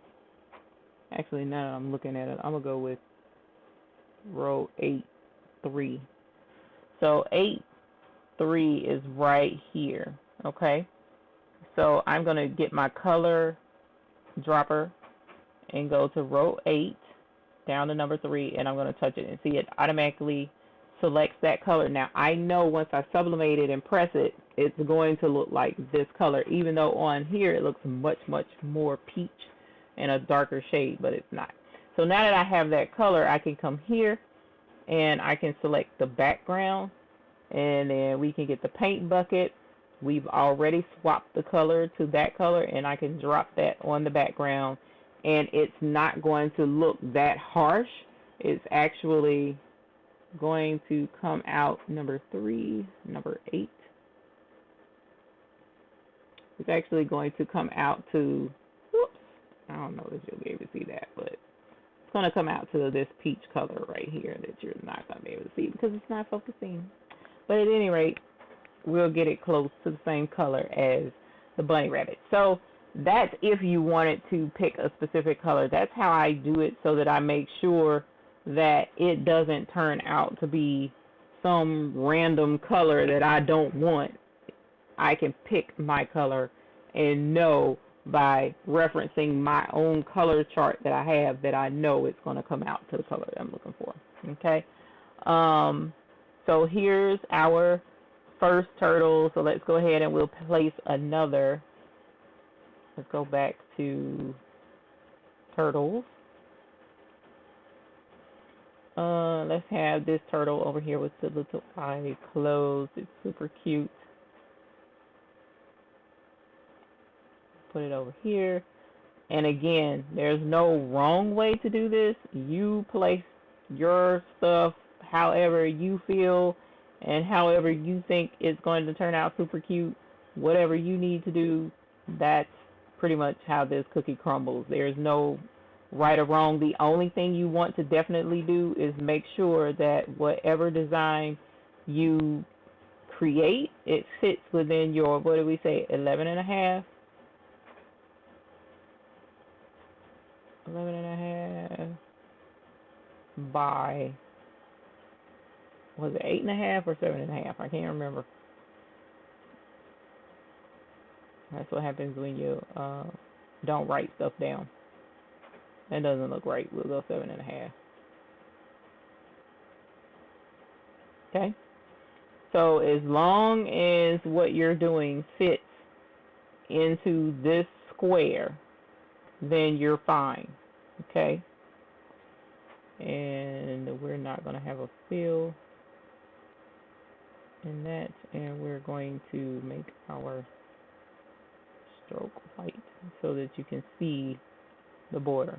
Actually, now that I'm looking at it, I'm going to go with row 8-3. So 8-3 is right here, okay? So I'm going to get my color dropper and go to row 8, down to number 3, and I'm going to touch it and see it automatically selects that color. Now, I know once I sublimate it and press it, it's going to look like this color, even though on here it looks much, much more peach and a darker shade, but it's not. So now that I have that color, I can come here and I can select the background, and then we can get the paint bucket. We've already swapped the color to that color, and I can drop that on the background, and it's not going to look that harsh. It's actually going to come out number 3, number 8. It's actually going to come out to, whoops, I don't know if you'll be able to see that, but it's going to come out to this peach color right here that you're not going to be able to see because it's not focusing. But at any rate, we'll get it close to the same color as the bunny rabbit. So that's if you wanted to pick a specific color. That's how I do it, so that I make sure that it doesn't turn out to be some random color that I don't want. I can pick my color and know by referencing my own color chart that I have that I know it's going to come out to the color that I'm looking for. Okay, so here's our first turtle. So let's go ahead and we'll place another. Let's go back to turtles. Let's have this turtle over here with the little eye closed. It's super cute. Put it over here. And again, there's no wrong way to do this. You place your stuff however you feel and however you think it's going to turn out super cute. Whatever you need to do, that's pretty much how this cookie crumbles. There's no right or wrong. The only thing you want to definitely do is make sure that whatever design you create, it fits within your, what do we say, 11 and a half? 11 and a half by, was it 8.5 or 7.5? I can't remember. That's what happens when you don't write stuff down. That doesn't look right. We'll go 7.5. Okay. So as long as what you're doing fits into this square, then you're fine. Okay. And we're not going to have a fill in that, and we're going to make our stroke white so that you can see the border.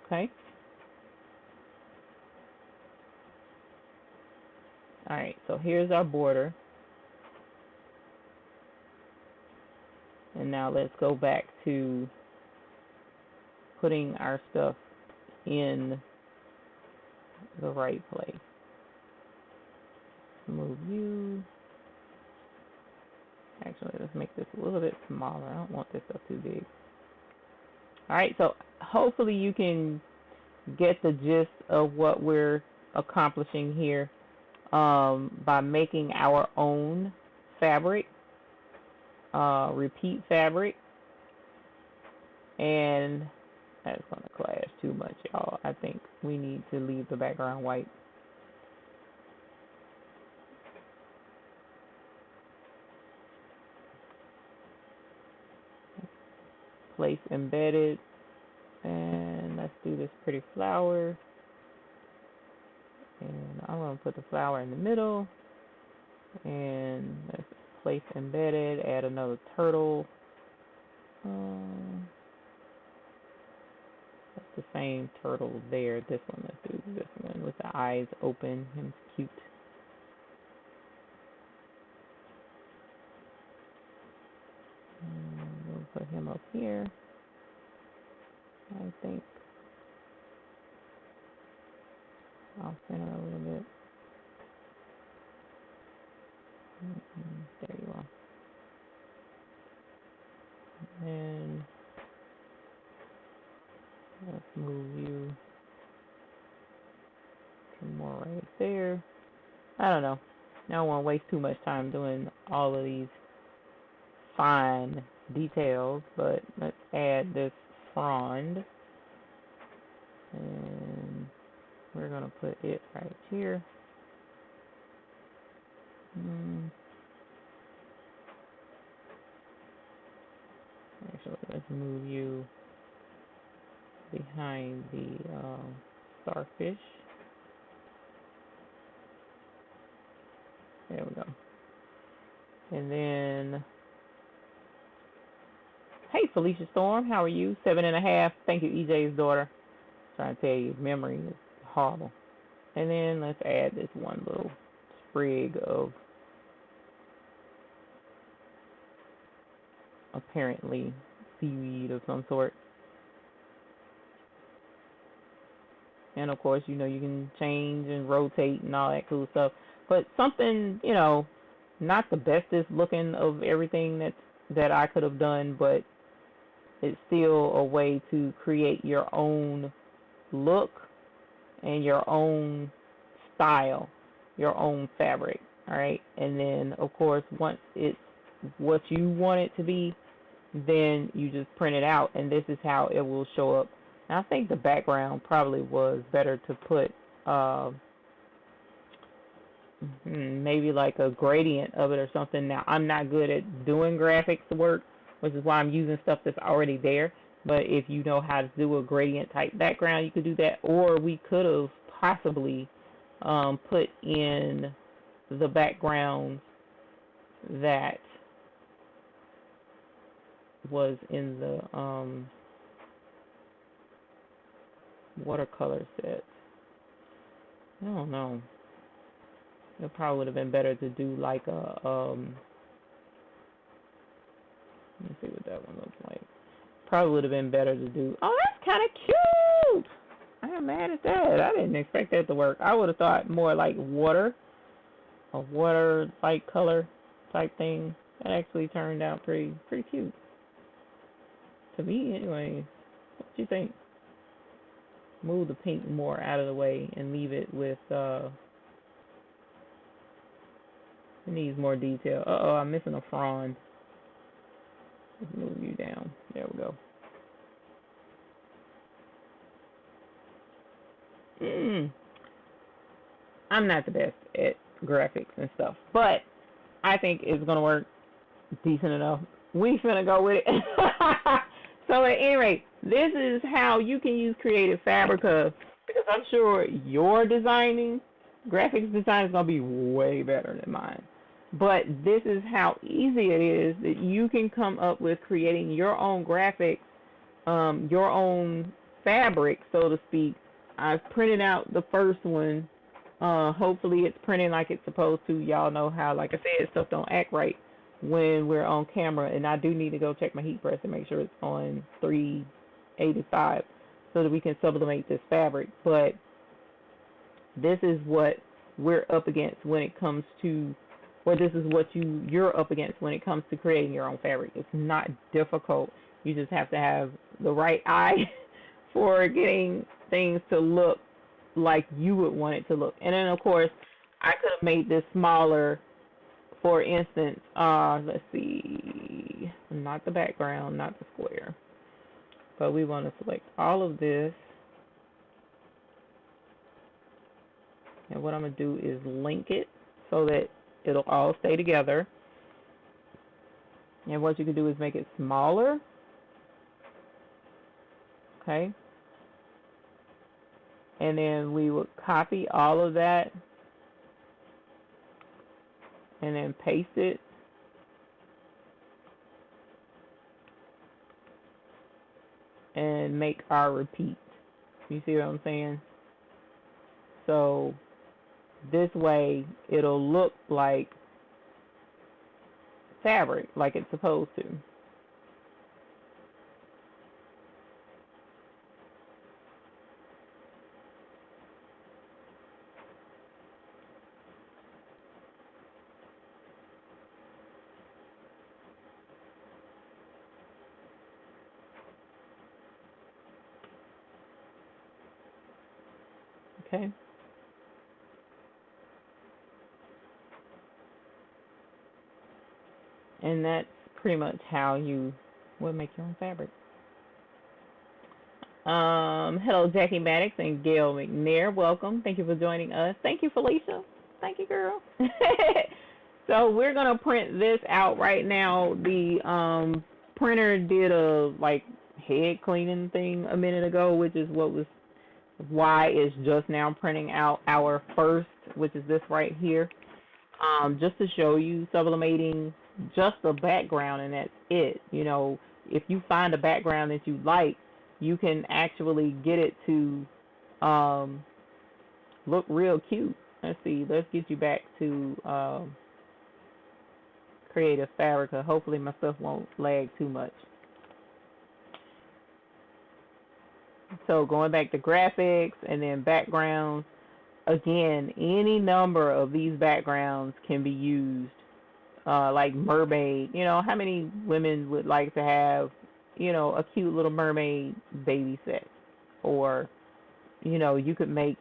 Okay. All right, so here's our border. And now let's go back to putting our stuff in the right place. Move you. Actually, let's make this a little bit smaller. I don't want this stuff too big. All right, so hopefully you can get the gist of what we're accomplishing here by making our own fabric, repeat fabric, and that's going to clash too much, y'all. I think we need to leave the background white. Place embedded, and let's do this pretty flower, and I'm going to put the flower in the middle, and let's place embedded, add another turtle. That's the same turtle there. This one, let's do this one with the eyes open. Him's cute. We'll put him up here. I think I'll center a little bit. There you are. And let's move you some more right there. I don't know. I don't want to waste too much time doing all of these fine details, but let's add this frond, and we're going to put it right here. Actually, let's move you behind the starfish. There we go. And then, hey, Felicia Storm, how are you? 7.5. Thank you, EJ's daughter. Trying to tell you, memory is horrible. And then let's add this one little sprig of apparently seaweed of some sort. And of course, you know, you can change and rotate and all that cool stuff. But something, you know, not the bestest looking of everything that I could have done, but it's still a way to create your own look and your own style, your own fabric, all right? And then, of course, once it's what you want it to be, then you just print it out, and this is how it will show up. And I think the background probably was better to put maybe like a gradient of it or something. Now, I'm not good at doing graphics work, which is why I'm using stuff that's already there. But if you know how to do a gradient type background, you could do that. Or we could have possibly put in the background that was in the watercolor set. I don't know. It probably would have been better to do like a let me see what that one looks like. Probably would have been better to do. Oh, that's kind of cute. I'm mad at that. I didn't expect that to work. I would have thought more like water, a water like color type thing. That actually turned out pretty cute. To me, anyway. What do you think? Move the pink more out of the way and leave it with, it needs more detail. Uh-oh, I'm missing a frond. Let's move you down. There we go. I'm not the best at graphics and stuff, but I think it's going to work decent enough. We finna go with it. So at any rate, this is how you can use Creative Fabrica, because I'm sure your graphics design is going to be way better than mine. But this is how easy it is that you can come up with creating your own graphics, your own fabric, so to speak. I've printed out the first one. Hopefully it's printing like it's supposed to. Y'all know how, like I said, stuff don't act right when we're on camera, and I do need to go check my heat press and make sure it's on 385 so that we can sublimate this fabric. But this is what we're up against when it comes to, or this is what you're up against when it comes to creating your own fabric. It's not difficult. You just have to have the right eye for getting things to look like you would want it to look. And then, of course, I could have made this smaller. For instance, let's see, not the background, not the square, but we want to select all of this. And what I'm going to do is link it so that it'll all stay together. And what you can do is make it smaller. Okay. And then we would copy all of that and then paste it. And make our repeat. You see what I'm saying? So this way it'll look like fabric, like it's supposed to. Okay. And that's pretty much how you would make your own fabric. Hello, Jackie Maddox and Gail McNair. Welcome. Thank you for joining us. Thank you, Felicia. Thank you, girl. So we're going to print this out right now. The printer did a head cleaning thing a minute ago, which is why it's just now printing out our first, which is this right here. Just to show you sublimating just the background, and that's it. You know, if you find a background that you like, you can actually get it to look real cute. Let's see, let's get you back to Creative Fabrica. Hopefully my stuff won't lag too much. So going back to graphics and then backgrounds, again, any number of these backgrounds can be used, like mermaid. You know, how many women would like to have, you know, a cute little mermaid baby set? Or, you know, you could make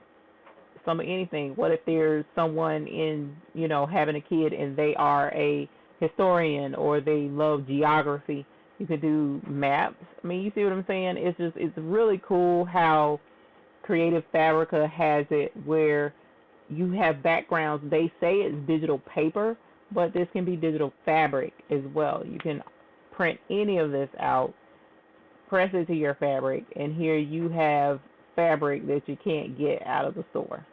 some of anything. What if there's someone in, you know, having a kid and they are a historian or they love geography? You could do maps. I mean, you see what I'm saying? It's really cool how Creative Fabrica has it where you have backgrounds. They say it's digital paper, but this can be digital fabric as well. You can print any of this out, press it to your fabric, and here you have fabric that you can't get out of the store.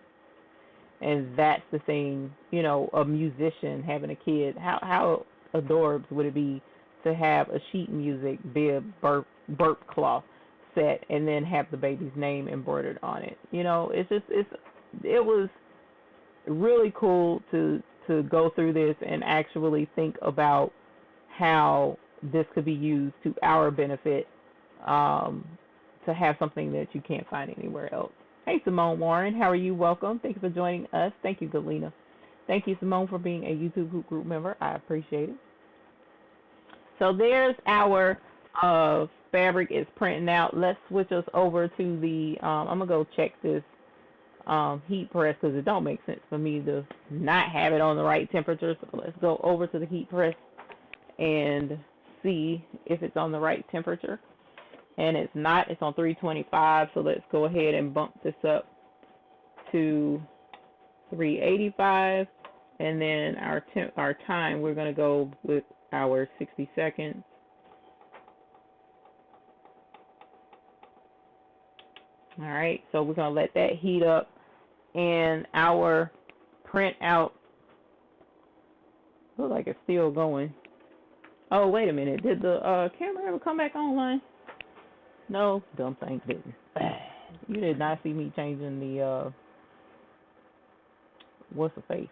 And that's the thing, you know, a musician having a kid. How adorbs would it be to have a sheet music bib burp cloth set and then have the baby's name embroidered on it? You know, it was really cool to go through this and actually think about how this could be used to our benefit, to have something that you can't find anywhere else. Hey, Simone Warren, how are you? Welcome. Thank you for joining us. Thank you, Galena. Thank you, Simone, for being a YouTube Hoop Group member. I appreciate it. So there's our fabric is printing out. Let's switch us over to the, I'm going to go check this heat press because it don't make sense for me to not have it on the right temperature. So let's go over to the heat press and see if it's on the right temperature. And it's not. It's on 325. So let's go ahead and bump this up to 385. And then our time, we're going to go with our 60 seconds. All right, so we're going to let that heat up, and our printout looks like it's still going. Oh, wait a minute. Did the camera ever come back online? No, dumb thing didn't. You did not see me changing the, what's the face?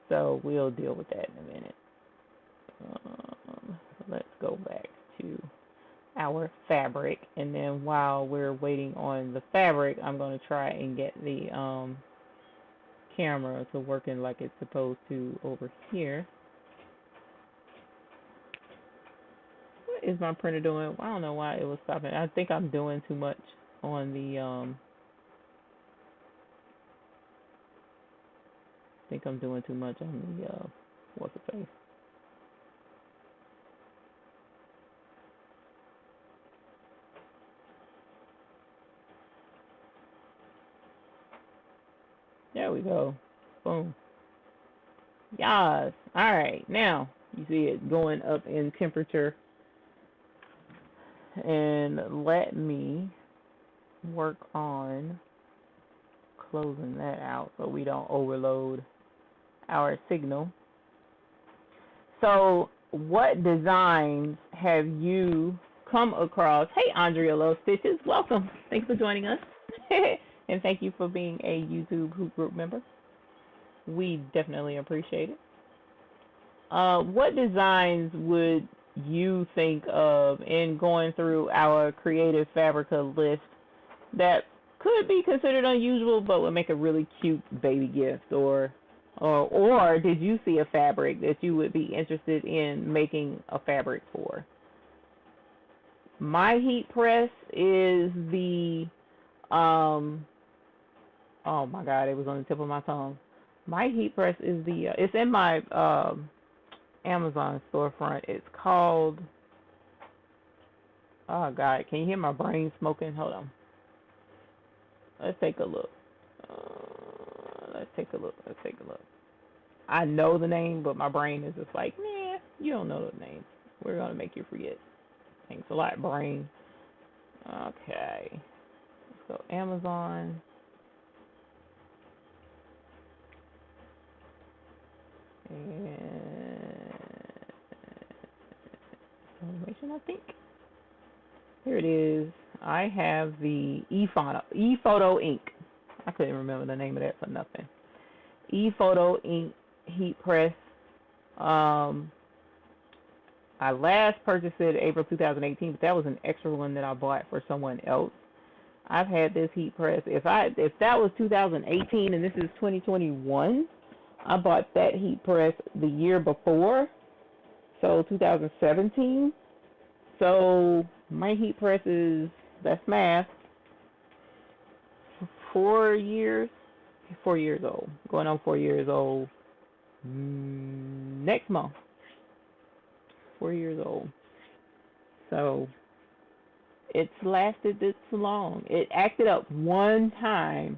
So we'll deal with that in a minute. Let's go back to our fabric, and then while we're waiting on the fabric, I'm going to try and get the camera to working like it's supposed to over here. What is my printer doing? I don't know why it was stopping. I think I'm doing too much on the what's the face? There we go. Boom. Yes. All right. Now you see it going up in temperature. And let me work on closing that out so we don't overload our signal. So what designs have you come across? Hey, Andrea Love Stitches. Welcome. Thanks for joining us. And thank you for being a YouTube Hoop Group member. We definitely appreciate it. What designs would you think of in going through our Creative Fabrica list that could be considered unusual but would make a really cute baby gift? Or did you see a fabric that you would be interested in making a fabric for? My heat press is the oh my God, it was on the tip of my tongue. My heat press is the, it's in my Amazon storefront. It's called, oh God, can you hear my brain smoking? Hold on. Let's take a look. Let's take a look. I know the name, but my brain is just like, nah, you don't know the name. We're going to make you forget. Thanks a lot, brain. Okay. Let's go Amazon. And sublimation, I think. Here it is. I have the ePhoto ink. I couldn't remember the name of that for nothing. ePhoto ink heat press. I last purchased it April 2018, but that was an extra one that I bought for someone else. I've had this heat press. If that was 2018 and this is 2021, I bought that heat press the year before, so 2017. So my heat press is, that's math, 4 years old. Going on 4 years old next month. 4 years old. So it's lasted this long. It acted up one time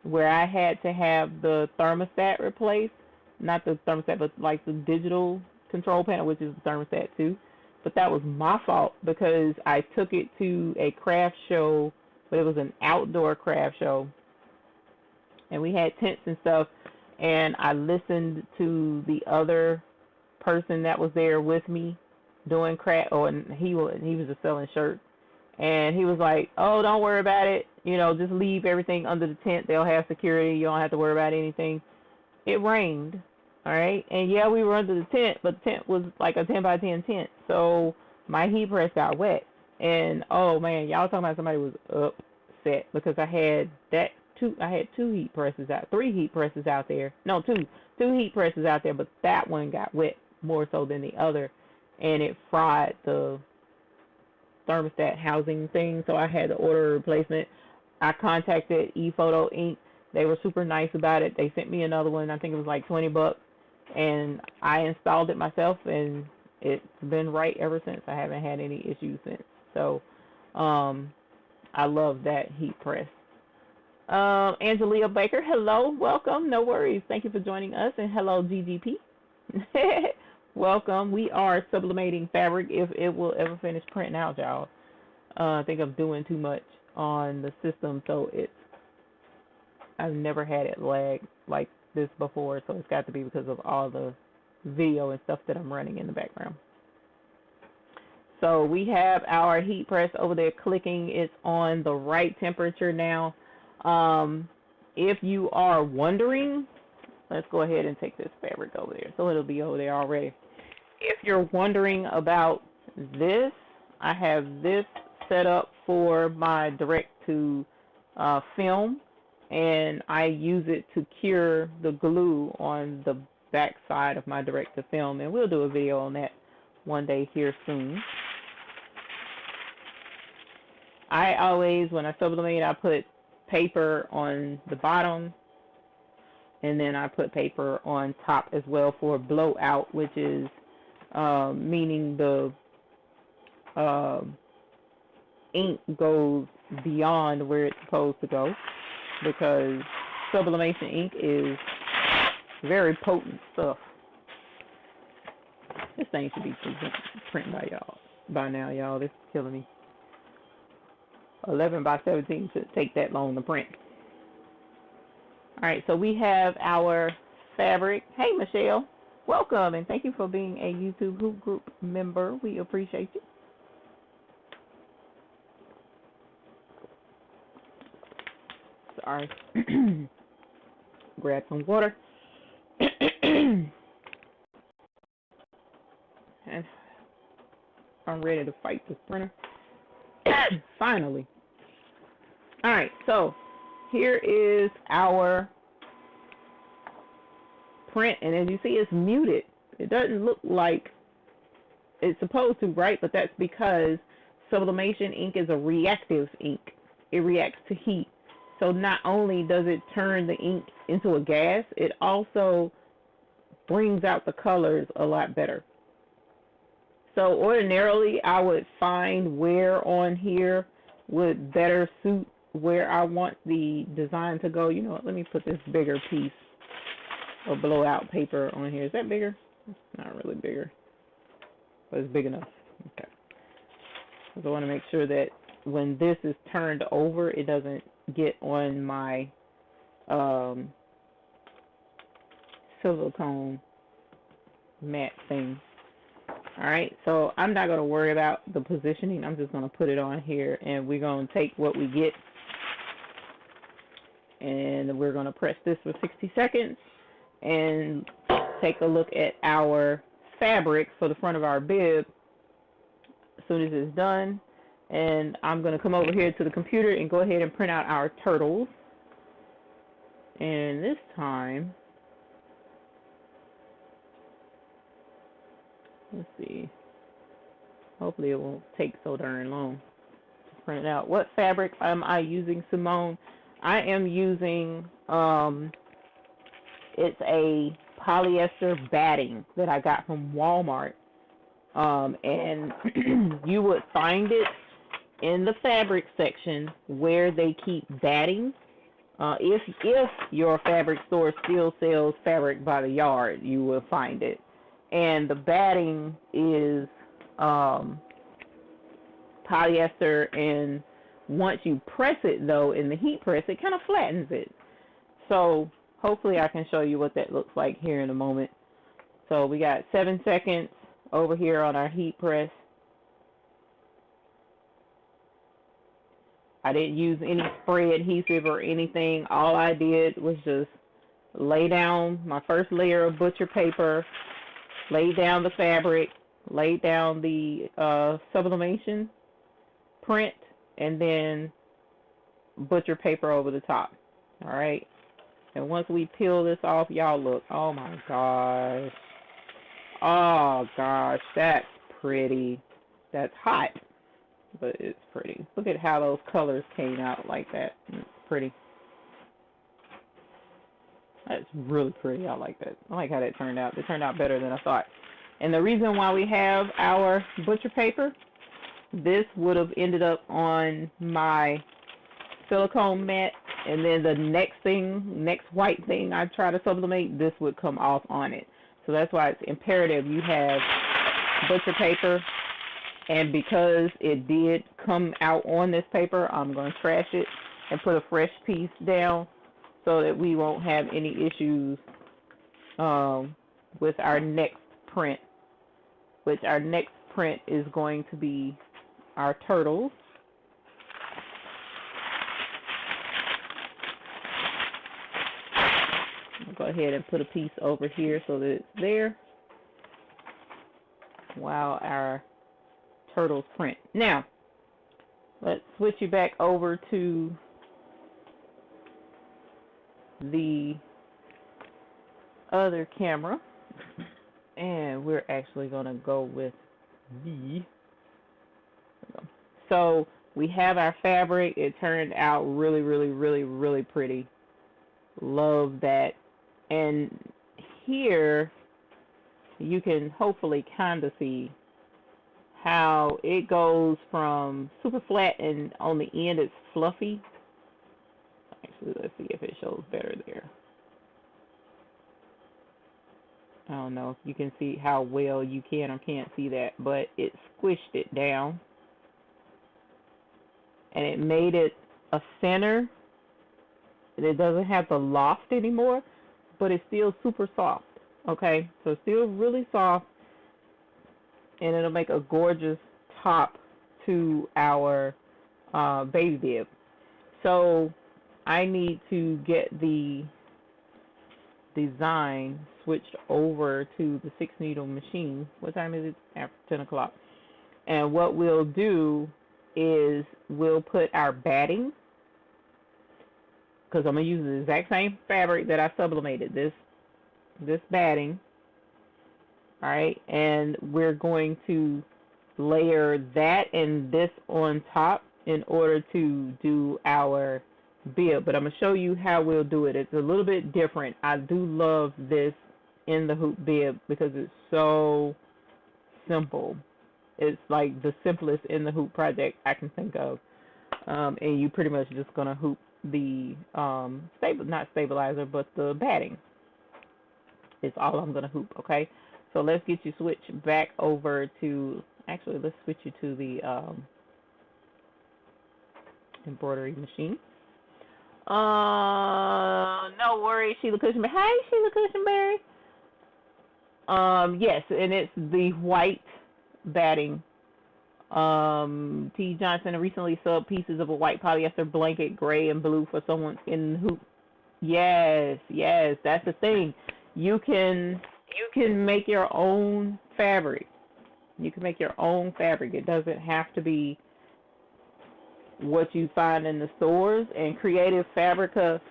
where I had to have the thermostat replaced. Not the thermostat, but like the digital control panel, which is the thermostat too. But that was my fault because I took it to a craft show, but it was an outdoor craft show. and we had tents and stuff, and I listened to the other person that was there with me doing craft, and he was just selling shirts, and he was like, "Oh, don't worry about it. You know, just leave everything under the tent. They'll have security. You don't have to worry about anything." It rained, all right, and yeah, we were under the tent, but the tent was like a 10 by 10 tent, so my heat press got wet, and oh man, y'all talking about somebody was upset because I had three heat presses out there. No, two heat presses out there, but that one got wet more so than the other, and it fried the thermostat housing thing, so I had to order a replacement. I contacted ePhoto Inc. They were super nice about it. They sent me another one. I think it was like $20, and I installed it myself, and it's been right ever since. I haven't had any issues since. So I love that heat press. Angelia Baker, hello, welcome. No worries. Thank you for joining us, and hello, GGP. Welcome. We are sublimating fabric if it will ever finish printing out, y'all. I think I'm doing too much on the system, so I've never had it lag like this before, so it's got to be because of all the video and stuff that I'm running in the background. So we have our heat press over there clicking. It's on the right temperature now. If you are wondering, let's go ahead and take this fabric over there, so it'll be over there already. If you're wondering about this, I have this set up for my direct to film, and I use it to cure the glue on the back side of my direct to film, and we'll do a video on that one day here soon. I always, when I sublimate, I put paper on the bottom, and then I put paper on top as well for blowout, which is meaning the ink goes beyond where it's supposed to go, because sublimation ink is very potent stuff. This thing should be printed by now, y'all. This is killing me. 11 by 17 should take that long to print. All right, so we have our fabric. Hey, Michelle, welcome, and thank you for being a YouTube Hoop Group member. We appreciate you. Sorry. Grab some water. And I'm ready to fight this printer. Finally. All right, so here is our print, and as you see, it's muted. It doesn't look like it's supposed to, right? But that's because sublimation ink is a reactive ink. It reacts to heat. So not only does it turn the ink into a gas, it also brings out the colors a lot better. So ordinarily, I would find where on here would better suit where I want the design to go. You know what, let me put this bigger piece of blowout paper on here. Is that bigger? It's not really bigger, but it's big enough. Okay. So I want to make sure that when this is turned over, it doesn't get on my silicone matte thing. Alright, so I'm not going to worry about the positioning. I'm just going to put it on here, and we're going to take what we get, and we're going to press this for 60 seconds and take a look at our fabric for the front of our bib as soon as it's done. And I'm going to come over here to the computer and go ahead and print out our turtles. And this time, let's see, hopefully it won't take so darn long to print it out. What fabric am I using, Simone? I am using, it's a polyester batting that I got from Walmart. And you would find it in the fabric section where they keep batting. If your fabric store still sells fabric by the yard, you will find it. And the batting is polyester, and once you press it, though, in the heat press, it kind of flattens it. So hopefully I can show you what that looks like here in a moment. So we got 7 seconds over here on our heat press. I didn't use any spray adhesive or anything. All I did was just lay down my first layer of butcher paper, lay down the fabric, lay down the sublimation print, and then butcher paper over the top. All right. And once we peel this off, y'all look. Oh my gosh. Oh gosh, that's pretty. That's hot, but it's pretty. Look at how those colors came out like that. It's pretty. That's really pretty. I like that. I like how that turned out. It turned out better than I thought. And the reason why we have our butcher paper, this would have ended up on my silicone mat, and then the next white thing I try to sublimate, this would come off on it. So that's why it's imperative you have butcher paper. And because it did come out on this paper, I'm going to trash it and put a fresh piece down so that we won't have any issues with our next print, which our next print is going to be our turtles. I'll go ahead and put a piece over here so that it's there while our turtles print. Now, let's switch you back over to the other camera, and we're actually going to go with the. So we have our fabric. It turned out really, really, really, really pretty. Love that. And here you can hopefully kind of see how it goes from super flat and on the end it's fluffy. Actually, let's see if it shows better there. I don't know if you can see how well you can or can't see that, but it squished it down. And it made it a center. It doesn't have the loft anymore, but it's still super soft. Okay, so it's still really soft, and it'll make a gorgeous top to our baby bib. So I need to get the design switched over to the 6-needle machine. What time is it? After 10 o'clock. And what we'll do is we'll put our batting, because I'm going to use the exact same fabric that I sublimated, this batting. All right, and we're going to layer that and this on top in order to do our bib. But I'm going to show you how we'll do it. It's a little bit different. I do love this in the hoop bib because it's so simple. It's like the simplest in the hoop project I can think of. And you pretty much just going to hoop the, not stabilizer, but the batting. It's all I'm going to hoop, okay? So let's get you switched back over to, actually, let's switch you to the embroidery machine. No worries, Sheila Cushionberry. Hi, Sheila Cushionberry. Yes, and it's the white batting. T. Johnson recently subbed pieces of a white polyester blanket, gray and blue, for someone in the hoop. Yes, yes, that's the thing. You can make your own fabric. You can make your own fabric. It doesn't have to be what you find in the stores. And Creative Fabrica,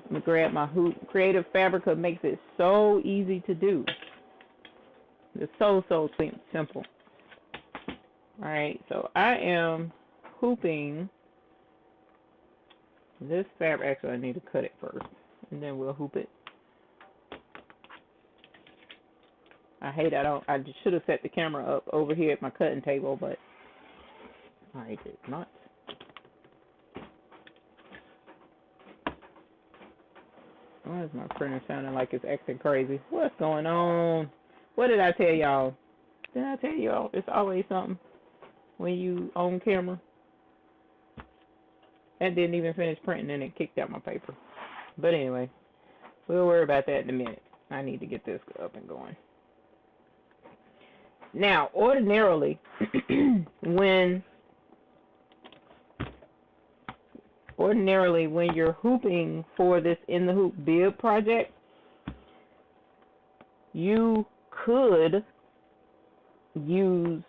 let me grab my hoop. Creative Fabrica makes it so easy to do. It's so simple. All right, so I am hooping this fabric. Actually, I need to cut it first, and then we'll hoop it. I just should have set the camera up over here at my cutting table, but I did not. Why is my printer sounding like it's acting crazy? What's going on? What did I tell y'all? Did I tell y'all it's always something when you on camera? That didn't even finish printing and it kicked out my paper. But anyway, We'll worry about that in a minute. I need to get this up and going. Now, ordinarily, when you're hooping for this in the hoop bib project, you could use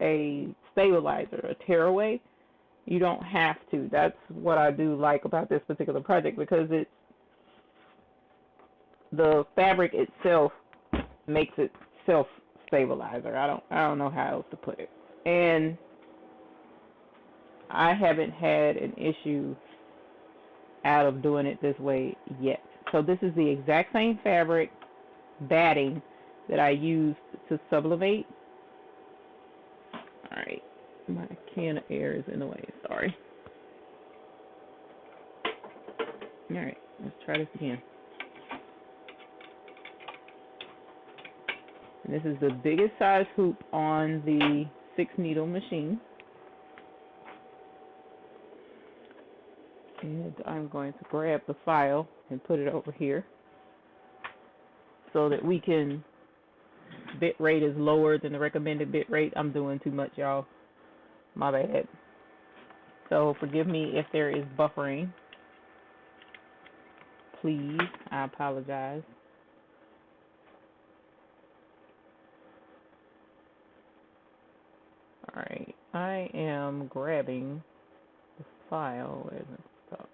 a stabilizer, a tearaway. You don't have to. That's what I do like about this particular project, because it's the fabric itself makes it self-stabilizer. I don't know how else to put it. And I haven't had an issue out of doing it this way yet. So this is the exact same fabric batting that I used to sublimate. Alright, my can of air is in the way, sorry. Alright, let's try this again. And this is the biggest size hoop on the 6-needle machine. And I'm going to grab the file and put it over here so that we can, bit rate is lower than the recommended bit rate. I'm doing too much, y'all. My bad. So forgive me if there is buffering. Please, I apologize. Alright, I am grabbing the file. Where is it? Stop.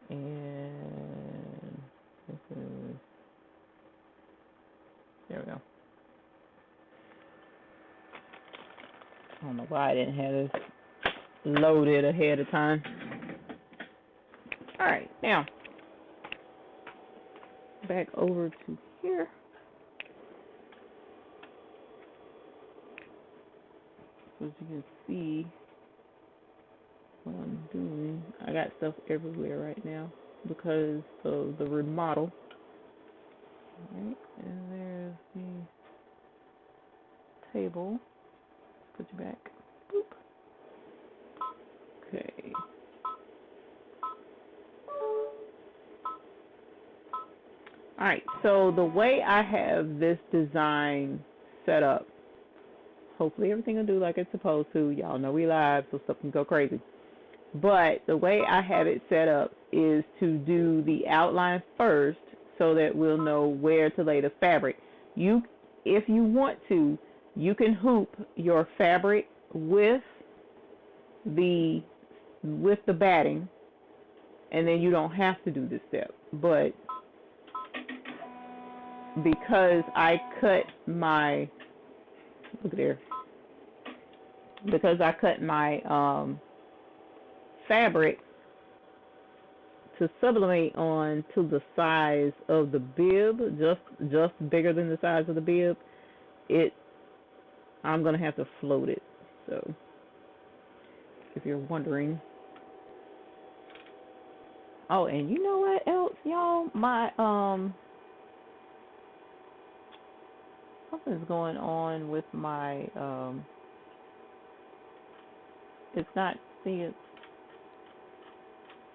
And this is, there we go. I don't know why I didn't have this loaded ahead of time. Alright, now back over to here. As you can see what I'm doing, I got stuff everywhere right now because of the remodel. Alright, and there's the table. Put you back. Boop. Okay. Alright, so the way I have this design set up, hopefully everything will do like it's supposed to. Y'all know we live, so stuff can go crazy. But the way I have it set up is to do the outline first so that we'll know where to lay the fabric. If you want to, you can hoop your fabric with the batting, and then you don't have to do this step. But because I cut my, look there, because I cut my fabric to sublimate on to the size of the bib, just bigger than the size of the bib, I'm gonna have to float it. So if you're wondering. Oh, and you know what else, y'all? My something's going on with my it's not, see, it's,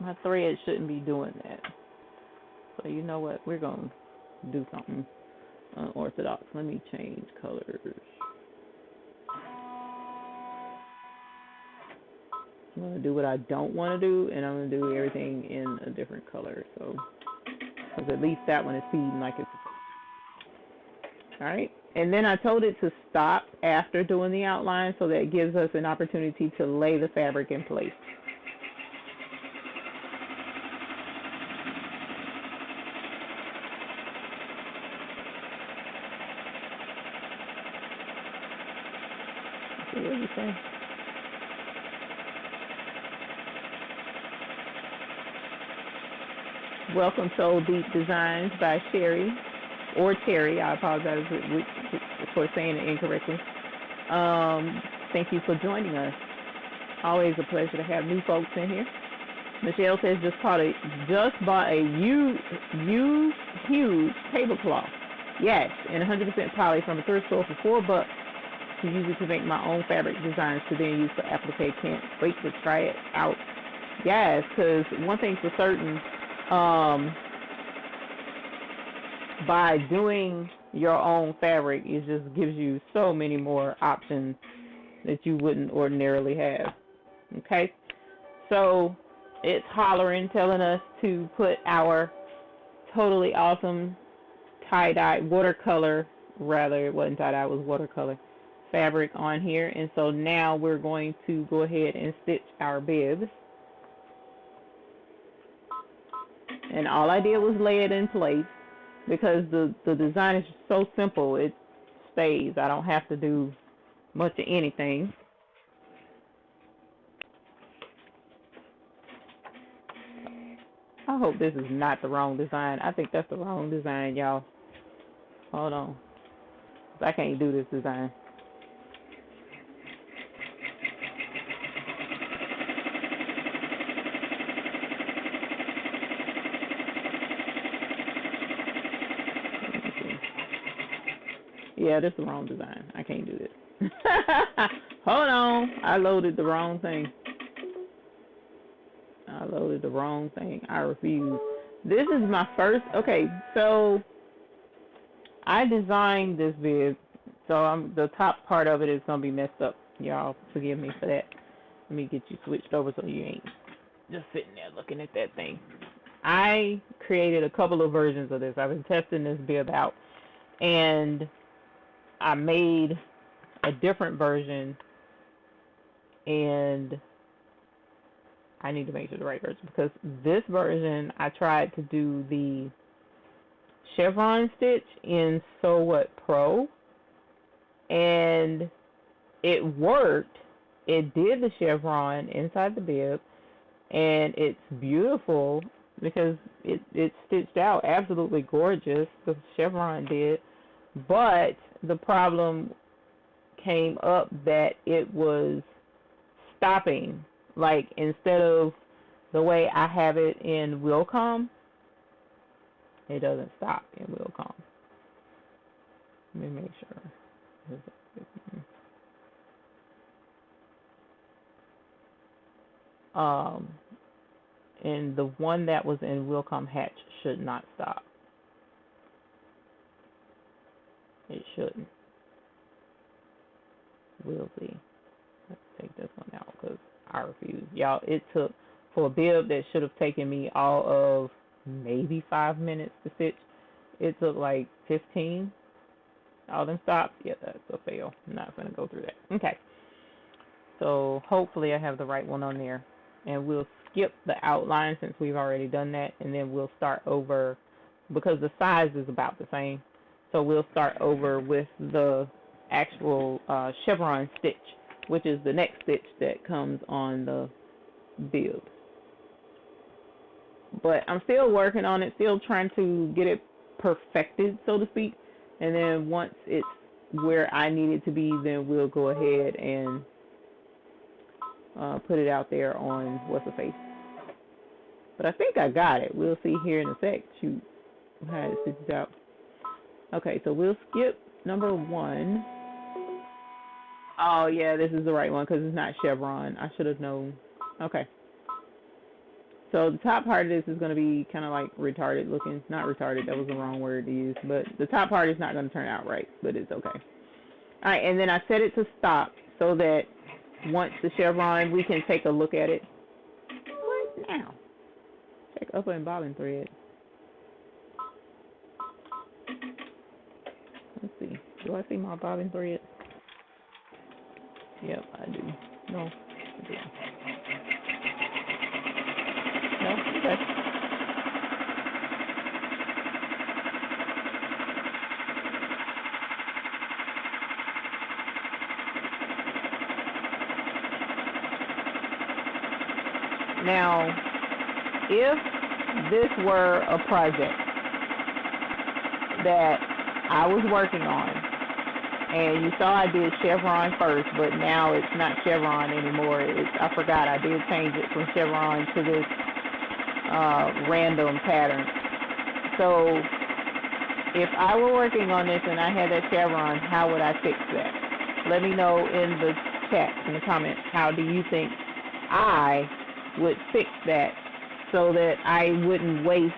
my thread shouldn't be doing that. So you know what, we're going to do something unorthodox. Let me change colors. I'm going to do what I don't want to do, and I'm going to do everything in a different color. So, because at least that one is feeding like it's supposed to. Alright, and then I told it to stop after doing the outline, so that gives us an opportunity to lay the fabric in place. What did you say? Welcome Soul Deep Designs by Sherry, or Terry. I apologize for saying it incorrectly. Thank you for joining us. Always a pleasure to have new folks in here. Michelle says just bought a huge tablecloth. Yes, and 100% poly from a thrift store for $4. to use it to make my own fabric designs to then use for applique. Can't wait to try it out. Yes, because one thing for certain, by doing your own fabric, it just gives you so many more options that you wouldn't ordinarily have. Okay, so it's hollering, telling us to put our totally awesome tie-dye watercolor, rather it wasn't tie-dye, it was watercolor fabric on here. And so now we're going to go ahead and stitch our bibs. And all I did was lay it in place because the design is so simple, it stays. I don't have to do much of anything. I hope this is not the wrong design. I think that's the wrong design, y'all. Hold on. I can't do this design. Yeah, this is the wrong design. I can't do this. Hold on. I loaded the wrong thing. I loaded the wrong thing. I refuse. This is my first. Okay, so I designed this bib. So the top part of it is going to be messed up. Y'all forgive me for that. Let me get you switched over so you ain't just sitting there looking at that thing. I created a couple of versions of this. I've been testing this bib out. And I made a different version, and I need to make sure the right version, because this version I tried to do the chevron stitch in Sew What Pro, and it worked. It did the chevron inside the bib, and it's beautiful because it stitched out absolutely gorgeous. The chevron did. But the problem came up that it was stopping. Like, instead of the way I have it in Wilcom, it doesn't stop in Wilcom. Let me make sure. And the one that was in Wilcom Hatch should not stop. It shouldn't. We'll see. Let's take this one out because I refuse. Y'all, it took, for a bib that should have taken me all of maybe 5 minutes to stitch, it took like 15. All them stops. Yeah, that's a fail. I'm not going to go through that. Okay. So hopefully I have the right one on there. And we'll skip the outline since we've already done that. And then we'll start over because the size is about the same. So we'll start over with the actual chevron stitch, which is the next stitch that comes on the bib. But I'm still working on it, still trying to get it perfected, so to speak. And then once it's where I need it to be, then we'll go ahead and put it out there on What's the Face. But I think I got it. We'll see here in a sec. Shoot, how it stitches out. Okay, so we'll skip number 1. Oh, yeah, this is the right one because it's not chevron. I should have known. Okay. So the top part of this is going to be kind of like retarded looking. Not retarded, that was the wrong word to use. But the top part is not going to turn out right, but it's okay. All right, and then I set it to stop so that once the chevron, we can take a look at it. What now? Check upper and bobbin thread. Let's see. Do I see my bobbin thread? Yep, I do. No, I do. No? Okay. Now, if this were a project that I was working on, and you saw I did chevron first, but now it's not chevron anymore. I forgot I did change it from chevron to this random pattern. So if I were working on this and I had that chevron, how would I fix that? Let me know in the chat, in the comments, how do you think I would fix that so that I wouldn't waste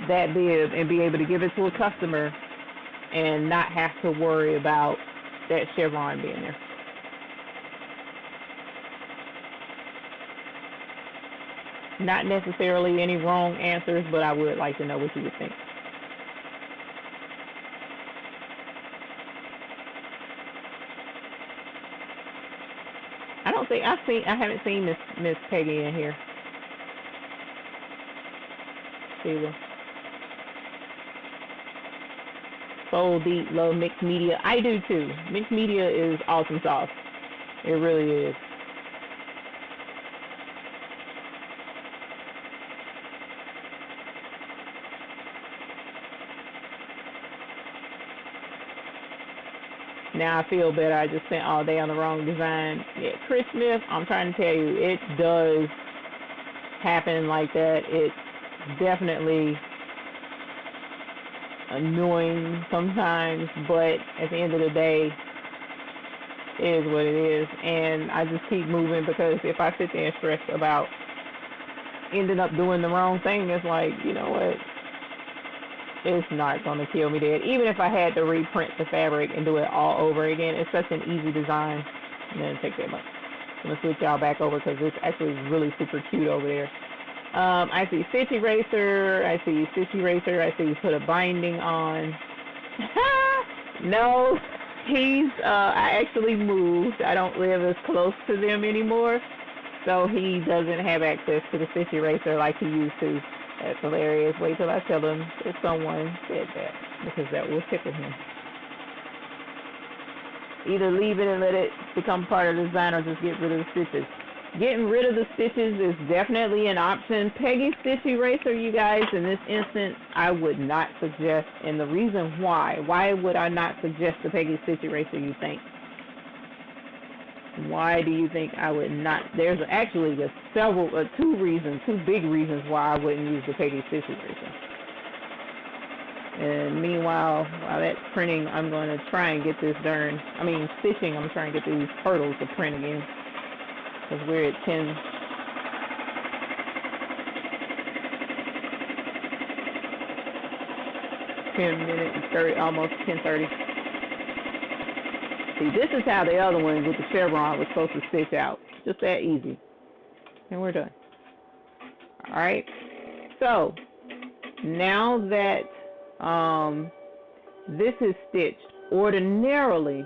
that bib and be able to give it to a customer and not have to worry about that chevron being there. Not necessarily any wrong answers, but I would like to know what you would think. I haven't seen Miss Peggy in here. Sheila. Soul Deep, love mixed media. I do too. Mixed media is awesome sauce. It really is. Now I feel better. I just spent all day on the wrong design. Yeah, Chris Smith, I'm trying to tell you, it does happen like that. It's definitely annoying sometimes, but at the end of the day, it is what it is. And I just keep moving, because if I sit there and stress about ending up doing the wrong thing, it's like, you know what? It's not going to kill me dead. Even if I had to reprint the fabric and do it all over again, it's such an easy design. It doesn't take that much. I'm going to switch y'all back over because it's actually really super cute over there. I see Stitch Eraser. I see Stitch Eraser. I see you put a binding on. No, I actually moved. I don't live as close to them anymore. So he doesn't have access to the Stitch Eraser like he used to. That's hilarious. Wait till I tell him that someone said that, because that will tickle him. Either leave it and let it become part of the design, or just get rid of the stitches. Getting rid of the stitches is definitely an option. Peggy Stitch Eraser, you guys, in this instance, I would not suggest. And the reason why would I not suggest the Peggy Stitch Eraser, you think? Why do you think I would not? There's actually two big reasons why I wouldn't use the Peggy Stitch Eraser. And meanwhile, while that's printing, I'm going to try and get this stitching, I'm trying to get these hurdles to print again. Because we're at 10 minutes, 30, almost 10:30. See, this is how the other one with the chevron was supposed to stitch out. Just that easy. And we're done. All right. So, now that this is stitched, ordinarily,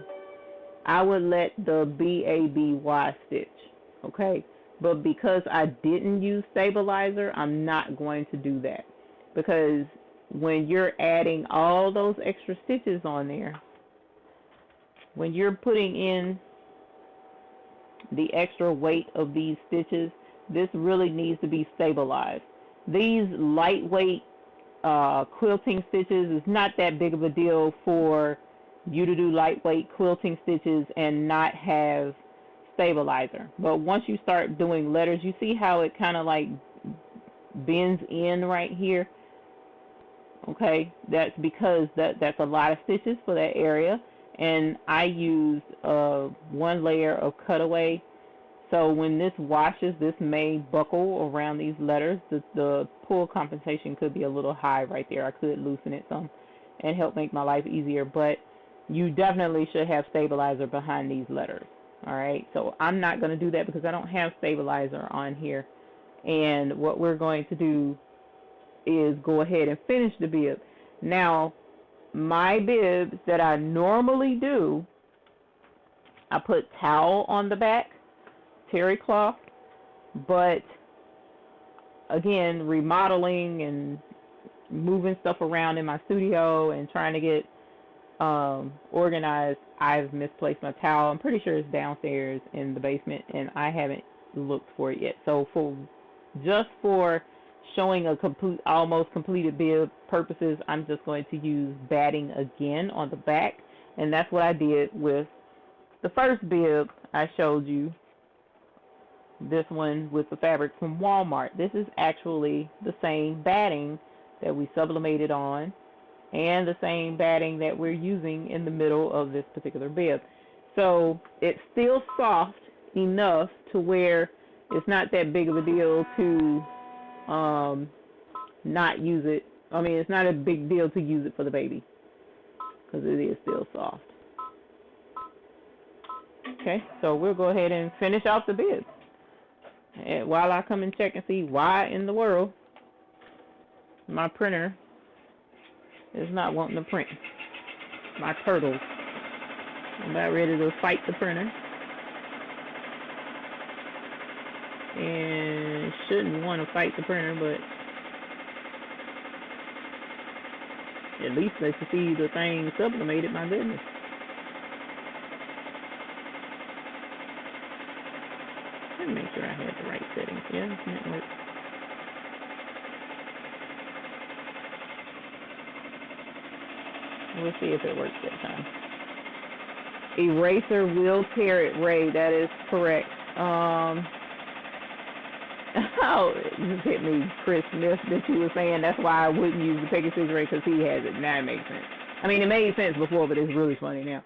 I would let the BABY stitch. Okay? But because I didn't use stabilizer, I'm not going to do that. Because when you're adding all those extra stitches on there, when you're putting in the extra weight of these stitches, this really needs to be stabilized. These lightweight quilting stitches is not that big of a deal for you to do lightweight quilting stitches and not have stabilizer. But once you start doing letters, you see how it kind of like bends in right here? Okay, that's because that's a lot of stitches for that area. And I used one layer of cutaway. So when this washes, this may buckle around these letters. The pull compensation could be a little high right there. I could loosen it some and help make my life easier. But you definitely should have stabilizer behind these letters. All right, so I'm not going to do that because I don't have stabilizer on here. And what we're going to do is go ahead and finish the bib. Now, my bibs that I normally do, I put towel on the back, terry cloth, but again, remodeling and moving stuff around in my studio and trying to get organized, I've misplaced my towel. I'm pretty sure it's downstairs in the basement, and I haven't looked for it yet. So just for showing a almost completed bib purposes, I'm just going to use batting again on the back, and that's what I did with the first bib I showed you, this one with the fabric from Walmart. This is actually the same batting that we sublimated on and the same batting that we're using in the middle of this particular bib. So it's still soft enough to where it's not that big of a deal to not use it. I mean, it's not a big deal to use it for the baby because it is still soft. Okay, so we'll go ahead and finish off the bib. And while I come and check and see why in the world my printer is not wanting to print. My turtles. I'm about ready to fight the printer. And shouldn't want to fight the printer, but at least they can see the thing sublimated, my goodness. Let me make sure I had the right settings. Yeah, this didn't work. We'll see if it works that time. Eraser will tear it, Ray. That is correct. Oh, it just hit me, Chris Smith, that you were saying that's why I wouldn't use the Peggy Stitch Ray because he has it. Now it makes sense. I mean, it made sense before, but it's really funny now.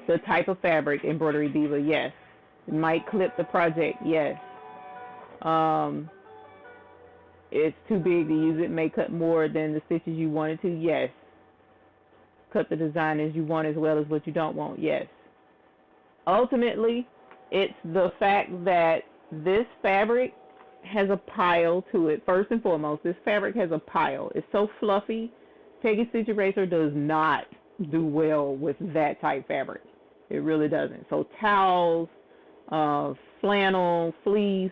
The type of fabric, Embroidery Diva, yes. It might clip the project, yes. It's too big to use it, may cut more than the stitches you wanted to, yes. Cut the design as you want as well as what you don't want, yes. Ultimately, it's the fact that this fabric has a pile to it. First and foremost, this fabric has a pile. It's so fluffy. Peggy Stitch Eraser does not do well with that type fabric. It really doesn't. So towels, flannel, fleece,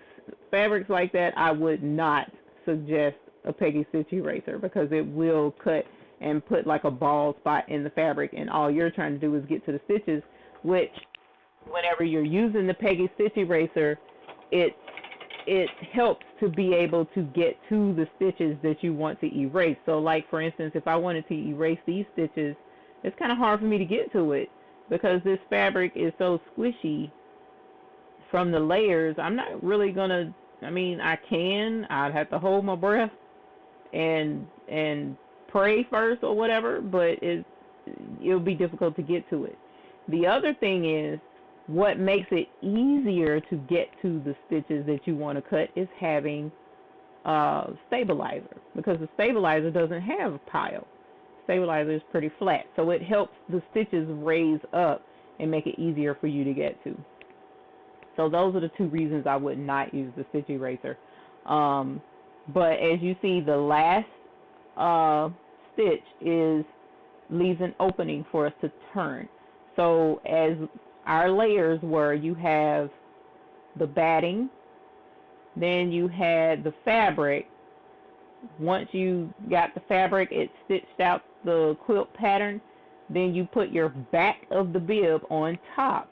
fabrics like that, I would not suggest a Peggy Stitch Eraser because it will cut and put like a bald spot in the fabric, and all you're trying to do is get to the stitches, which whenever you're using the Peggy Stitch Eraser, it helps to be able to get to the stitches that you want to erase. So like for instance, if I wanted to erase these stitches, it's kind of hard for me to get to it because this fabric is so squishy from the layers. I'm not really gonna, I mean, I'd have to hold my breath and pray first or whatever, but it'll be difficult to get to it. The other thing is, what makes it easier to get to the stitches that you want to cut is having stabilizer, because the stabilizer doesn't have a pile. Stabilizer is pretty flat, so it helps the stitches raise up and make it easier for you to get to. So those are the two reasons I would not use the Stitch Eraser. But as you see, the last stitch leaves an opening for us to turn. So as our layers were, you have the batting, then you had the fabric. Once you got the fabric, it stitched out the quilt pattern, then you put your back of the bib on top,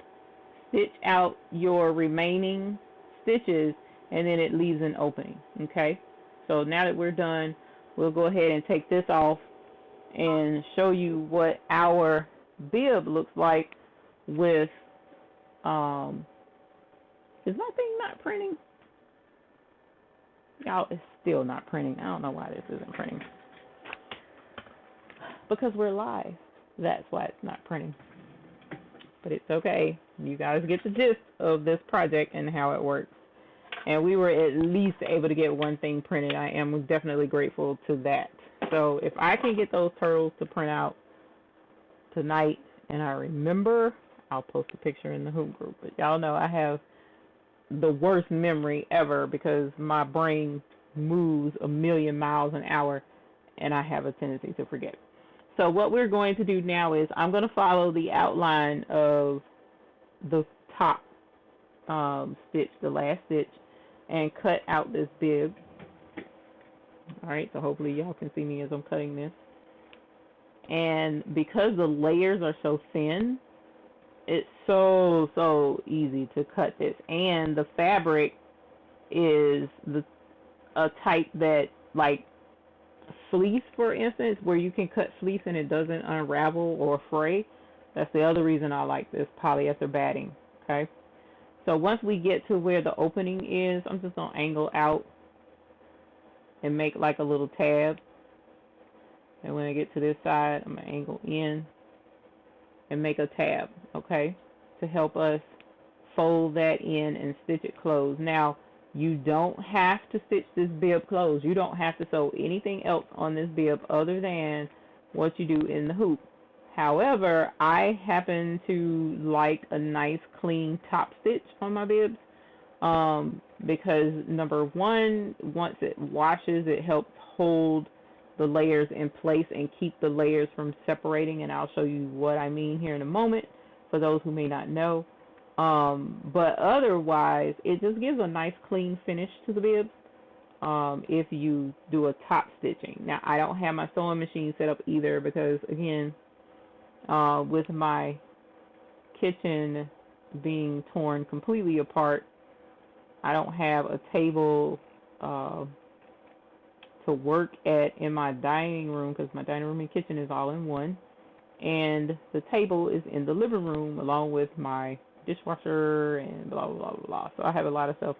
stitch out your remaining stitches, and then it leaves an opening. Okay, so now that we're done, we'll go ahead and take this off and show you what our bib looks like with is my thing not printing? Y'all, it's still not printing. I don't know why this isn't printing. Because we're live. That's why it's not printing. But it's okay. You guys get the gist of this project and how it works. And we were at least able to get one thing printed. I am definitely grateful to that. So if I can get those turtles to print out tonight, and I remember, I'll post a picture in the hoop group. But y'all know I have the worst memory ever because my brain moves a million miles an hour and I have a tendency to forget. So what we're going to do now is I'm going to follow the outline of the top stitch, the last stitch, and cut out this bib. Alright, so hopefully y'all can see me as I'm cutting this. And because the layers are so thin, it's so easy to cut this, and the fabric is a type that, like fleece for instance, where you can cut fleece and it doesn't unravel or fray. That's the other reason I like this polyester batting. Okay, so once we get to where the opening is, I'm just gonna angle out and make like a little tab, And when I get to this side, I'm going to angle in and make a tab, okay, to help us fold that in and stitch it closed. Now, you don't have to stitch this bib closed. You don't have to sew anything else on this bib other than what you do in the hoop. However, I happen to like a nice clean top stitch on my bibs because number one, once it washes, it helps hold the layers in place and keep the layers from separating, and I'll show you what I mean here in a moment for those who may not know. But otherwise, it just gives a nice clean finish to the bibs if you do a top stitching. Now, I don't have my sewing machine set up either because, again, with my kitchen being torn completely apart, I don't have a table to work at in my dining room because my dining room and kitchen is all in one, and the table is in the living room along with my dishwasher and blah blah blah blah. So I have a lot of stuff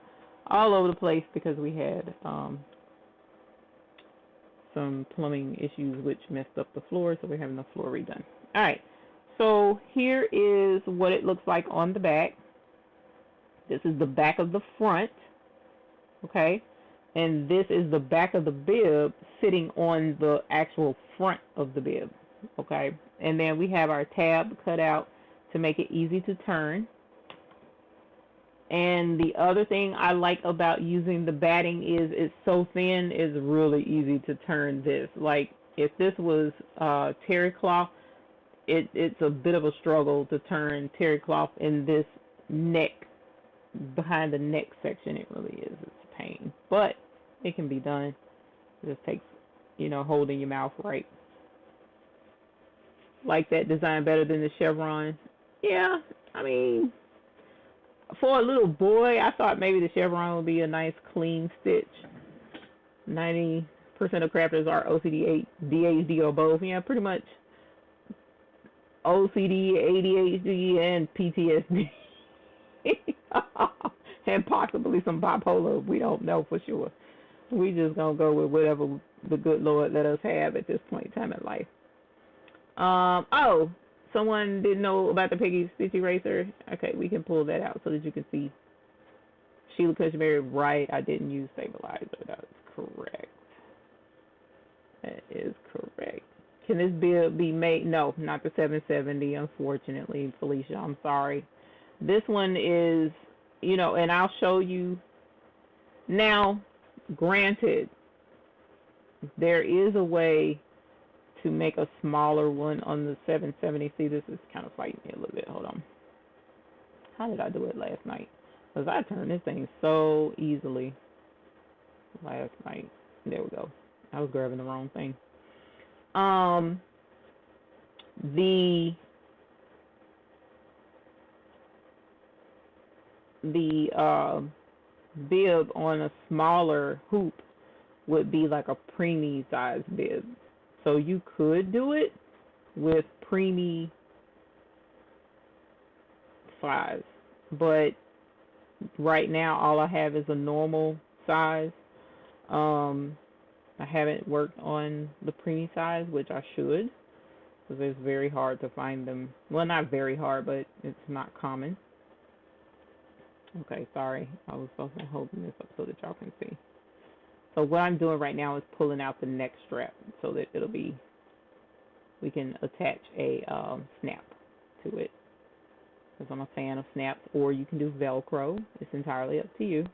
all over the place because we had some plumbing issues which messed up the floor, so we're having the floor redone. All right, so here is what it looks like on the back. This is the back of the front, okay? And this is the back of the bib sitting on the actual front of the bib, okay? And then we have our tab cut out to make it easy to turn. And the other thing I like about using the batting is it's so thin, it's really easy to turn this. Like if this was terry cloth, it's a bit of a struggle to turn terry cloth in this neck, behind the neck section. It really is. It's a pain. But it can be done. It just takes, holding your mouth right. Like that design better than the chevron? Yeah, I mean, for a little boy, I thought maybe the chevron would be a nice clean stitch. 90% of crafters are OCD, ADHD, or both. Yeah, pretty much OCD, ADHD, and PTSD. And possibly some bipolar. We don't know for sure. We just gonna go with whatever the good Lord let us have at this point in time in life. Oh, someone didn't know about the Peggy Stitch Eraser. Okay, we can pull that out so that you can see. Sheila Cushmary, right, I didn't use stabilizer. That's correct. That is correct. Can this bib be made? No, not the 770, unfortunately, Felicia. I'm sorry. This one is, and I'll show you. Now, granted, there is a way to make a smaller one on the 770. See, this is kind of fighting me a little bit. Hold on. How did I do it last night? Because I turned this thing so easily last night. There we go. I was grabbing the wrong thing. The bib on a smaller hoop would be like a preemie size bib. So you could do it with preemie size, but right now all I have is a normal size. I haven't worked on the preemie size, which I should, because it's very hard to find them. Well, not very hard, but it's not common. Okay, sorry. I was supposed to be holding this up so that y'all can see. So what I'm doing right now is pulling out the neck strap so that we can attach a snap to it. Because I'm a fan of snaps, or you can do Velcro. It's entirely up to you.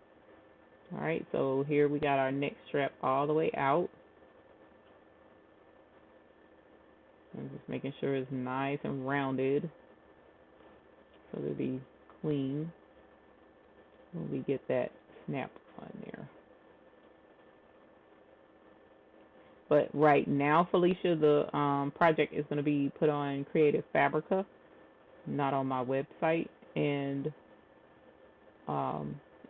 All right, so here we got our neck strap all the way out. I'm just making sure it's nice and rounded so it'll be clean when we get that snap on there. But right now, Felicia, the project is going to be put on Creative Fabrica, not on my website. And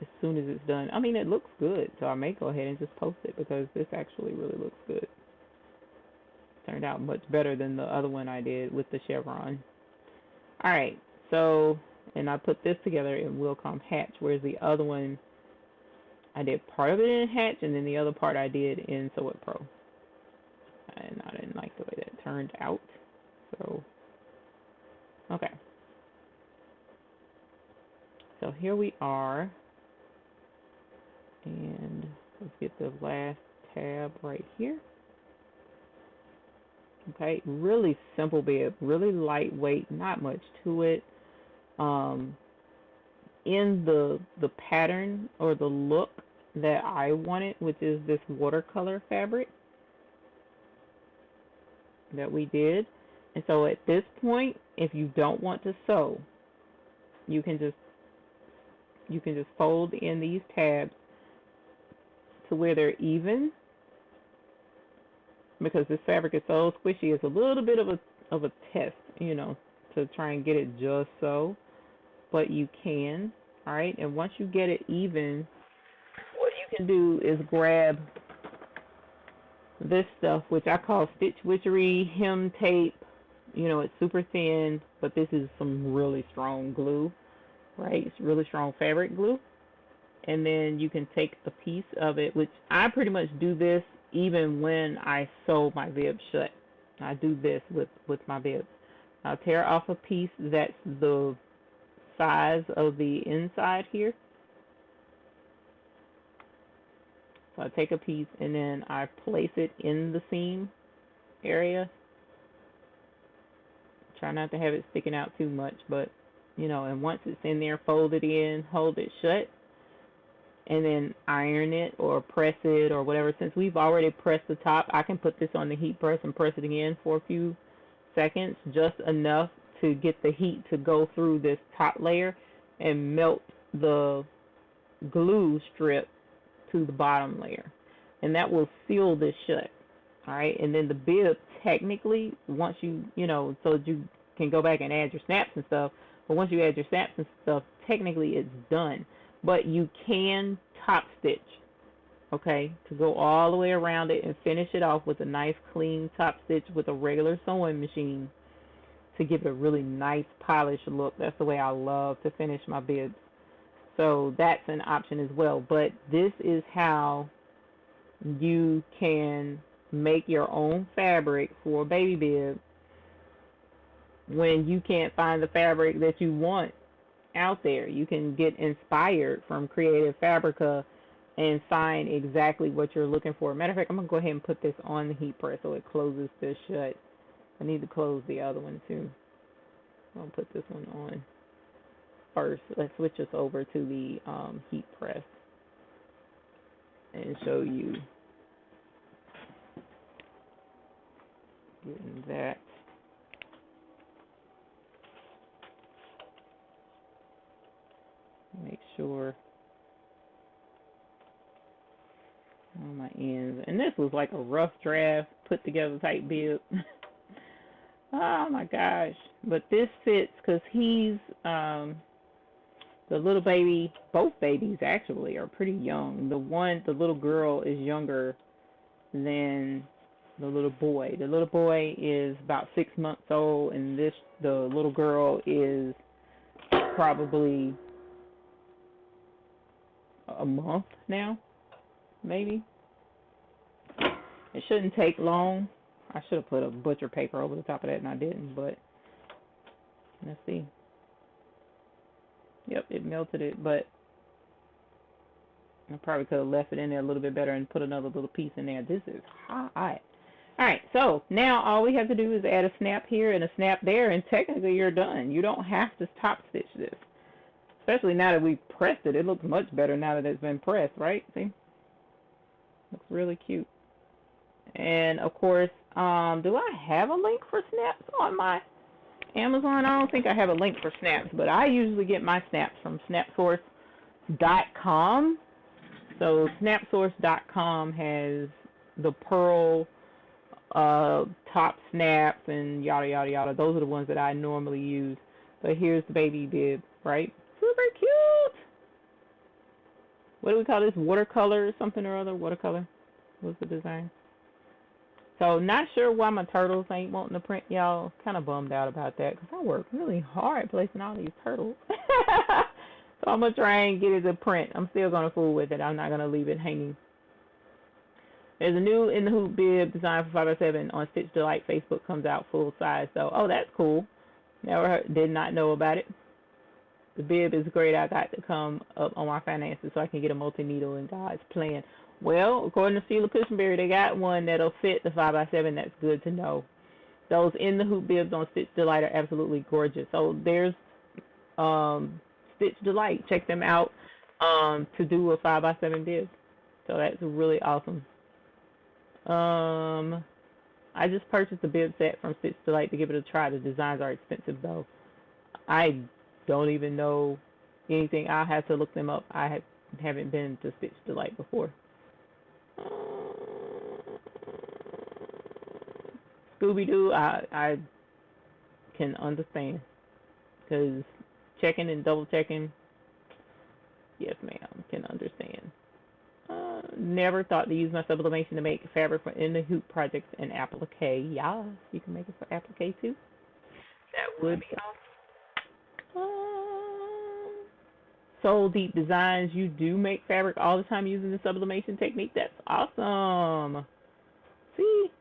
as soon as it's done, I mean, it looks good, so I may go ahead and just post it because this actually really looks good. Turned out much better than the other one I did with the chevron. All right, so, and I put this together in Wilcom Hatch, whereas the other one, I did part of it in Hatch, and then the other part I did in Sew It Pro. And I didn't like the way that turned out. So, okay. So here we are. And let's get the last tab right here. Okay, really simple bib, really lightweight, not much to it. In the pattern or the look that I wanted, which is this watercolor fabric that we did. And so at this point, if you don't want to sew, you can just fold in these tabs to where they're even, because this fabric is so squishy. It's a little bit of a test, you know, to try and get it just so, but you can. All right, and once you get it even, what you can do is grab this stuff, which I call stitch witchery hem tape. You know, it's super thin, but this is some really strong glue, right? It's really strong fabric glue. And then you can take a piece of it, which I pretty much do this even when I sew my bib shut. I do this with my bib. I'll tear off a piece that's the size of the inside here. So I take a piece and then I place it in the seam area. Try not to have it sticking out too much, but you know, and once it's in there, fold it in, hold it shut, and then iron it or press it or whatever. Since we've already pressed the top, I can put this on the heat press and press it again for a few seconds, just enough to get the heat to go through this top layer and melt the glue strip to the bottom layer, and that will seal this shut. All right, and then the bib, technically, once you know, so you can go back and add your snaps and stuff, but once you add your snaps and stuff, technically it's done. But you can top stitch, okay, to go all the way around it and finish it off with a nice clean top stitch with a regular sewing machine to give it a really nice polished look. That's the way I love to finish my bibs. So that's an option as well. But this is how you can make your own fabric for a baby bib when you can't find the fabric that you want out there. You can get inspired from Creative Fabrica and find exactly what you're looking for. Matter of fact, I'm going to go ahead and put this on the heat press so it closes this shut. I need to close the other one too. I'll put this one on first. Let's switch us over to the heat press and show you getting that. Make sure on my ends. And this was like a rough draft, put together type bib. Oh my gosh. But this fits because he's, the little baby, both babies actually are pretty young. The little girl is younger than the little boy. The little boy is about 6 months old, and the little girl is probably a month now, maybe. It shouldn't take long. I should have put a butcher paper over the top of that, and I didn't, but let's see. Yep, it melted it, but I probably could have left it in there a little bit better and put another little piece in there. This is hot. Alright, so now all we have to do is add a snap here and a snap there, and technically you're done. You don't have to top stitch this. Especially now that we've pressed it. It looks much better now that it's been pressed, right? See? Looks really cute. And of course, do I have a link for snaps on my Amazon? I don't think I have a link for snaps, but I usually get my snaps from snapsource.com. So snapsource.com has the pearl top snaps and yada yada yada. Those are the ones that I normally use. But here's the baby bib, right? Super cute. What do we call this? Watercolor something or other? Watercolor. What's the design? So not sure why my turtles ain't wanting to print, y'all. Kind of bummed out about that because I worked really hard placing all these turtles. So I'm going to try and get it to print. I'm still going to fool with it. I'm not going to leave it hanging. There's a new in the hoop bib designed for 5x7 on Stitch Delight Facebook, comes out full size. So, oh, that's cool. Did not know about it. The bib is great. I got to come up on my finances so I can get a multi-needle in God's plan. Well, according to Sheila Cushenberry, they got one that'll fit the 5x7. That's good to know. Those in the hoop bibs on Stitch Delight are absolutely gorgeous. So there's Stitch Delight. Check them out to do a 5x7 bib. So that's really awesome. I just purchased a bib set from Stitch Delight to give it a try. The designs are expensive though. I don't even know anything. I'll have to look them up. I haven't been to Stitch Delight before. Scooby-Doo, I can understand. Because checking and double checking, yes ma'am, can understand. Never thought to use my sublimation to make fabric for in the hoop projects and applique. Yeah, you can make it for applique too. That would be awesome. Soul Deep Designs, you do make fabric all the time using the sublimation technique. That's awesome. See,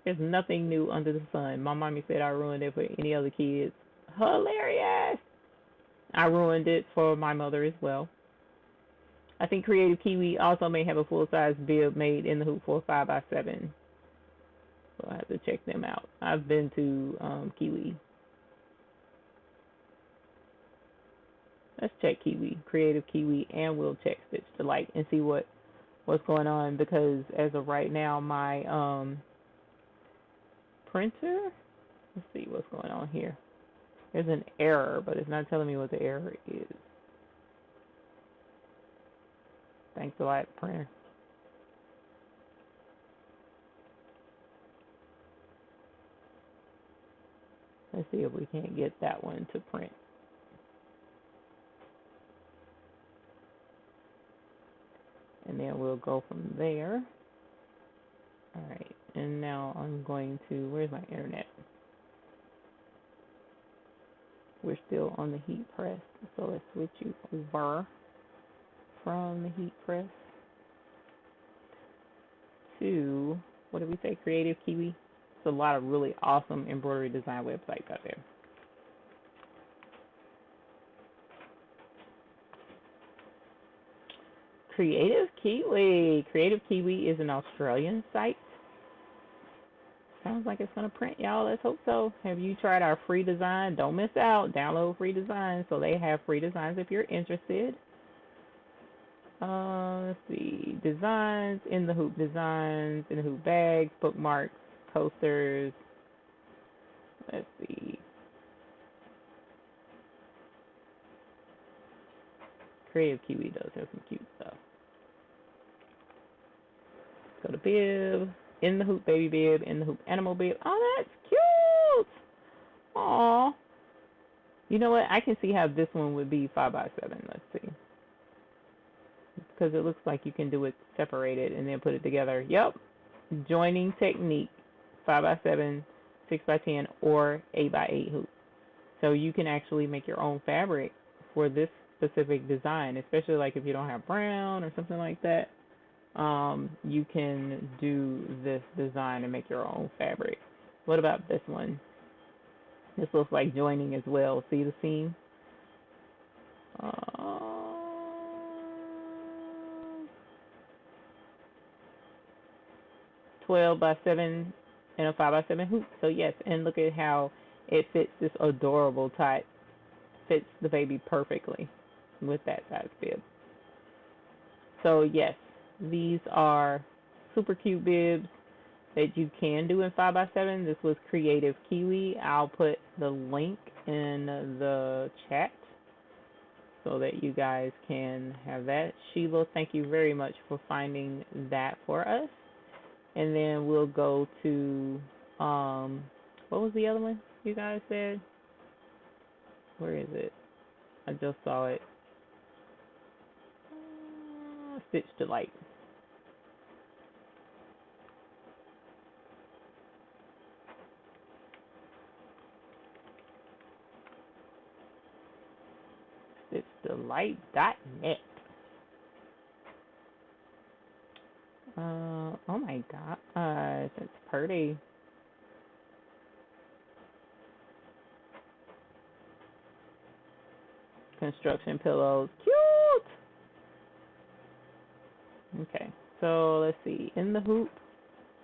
there's nothing new under the sun. My mommy said I ruined it for any other kids. Hilarious. I ruined it for my mother as well. I think Creative Kiwi also may have a full-size bib made in the hoop for 5x7. So I have to check them out. I've been to Kiwi. Let's check Kiwi, Creative Kiwi, and we'll check Stitch Delight and see what's going on, because as of right now, my printer, let's see what's going on here. There's an error, but it's not telling me what the error is. Thanks a lot, printer. Let's see if we can't get that one to print. And then we'll go from there. Alright, and now I'm going to, where's my internet? We're still on the heat press, so let's switch you over from the heat press to, what did we say, Creative Kiwi? There's a lot of really awesome embroidery design websites out there. Creative Kiwi. Creative Kiwi is an Australian site. Sounds like it's going to print, y'all. Let's hope so. Have you tried our free design? Don't miss out. Download free designs. So they have free designs if you're interested. Let's see. Designs, in the hoop designs, in the hoop bags, bookmarks, coasters. Let's see. Creative Kiwi does have some cute stuff. Go to bib, in the hoop baby bib, in the hoop animal bib. Oh, that's cute. Aw. You know what? I can see how this one would be 5x7. Let's see. Because it looks like you can do it separated and then put it together. Yep. Joining technique, 5x7, 6x10, or 8x8 hoop. So you can actually make your own fabric for this specific design, especially like if you don't have brown or something like that. You can do this design and make your own fabric. What about this one? This looks like joining as well. See the seam? 12x7 and a 5x7 hoop. So yes, and look at how it fits this adorable type. Fits the baby perfectly with that size bib. So yes, these are super cute bibs that you can do in 5x7. This was Creative Kiwi. I'll put the link in the chat so that you guys can have that. Sheila, thank you very much for finding that for us. And then we'll go to, what was the other one you guys said? Where is it? I just saw it. Stitch Delight. StitchDelight.net. Oh my gosh, it's pretty. Construction pillows, cute. Okay, so let's see. In the hoop,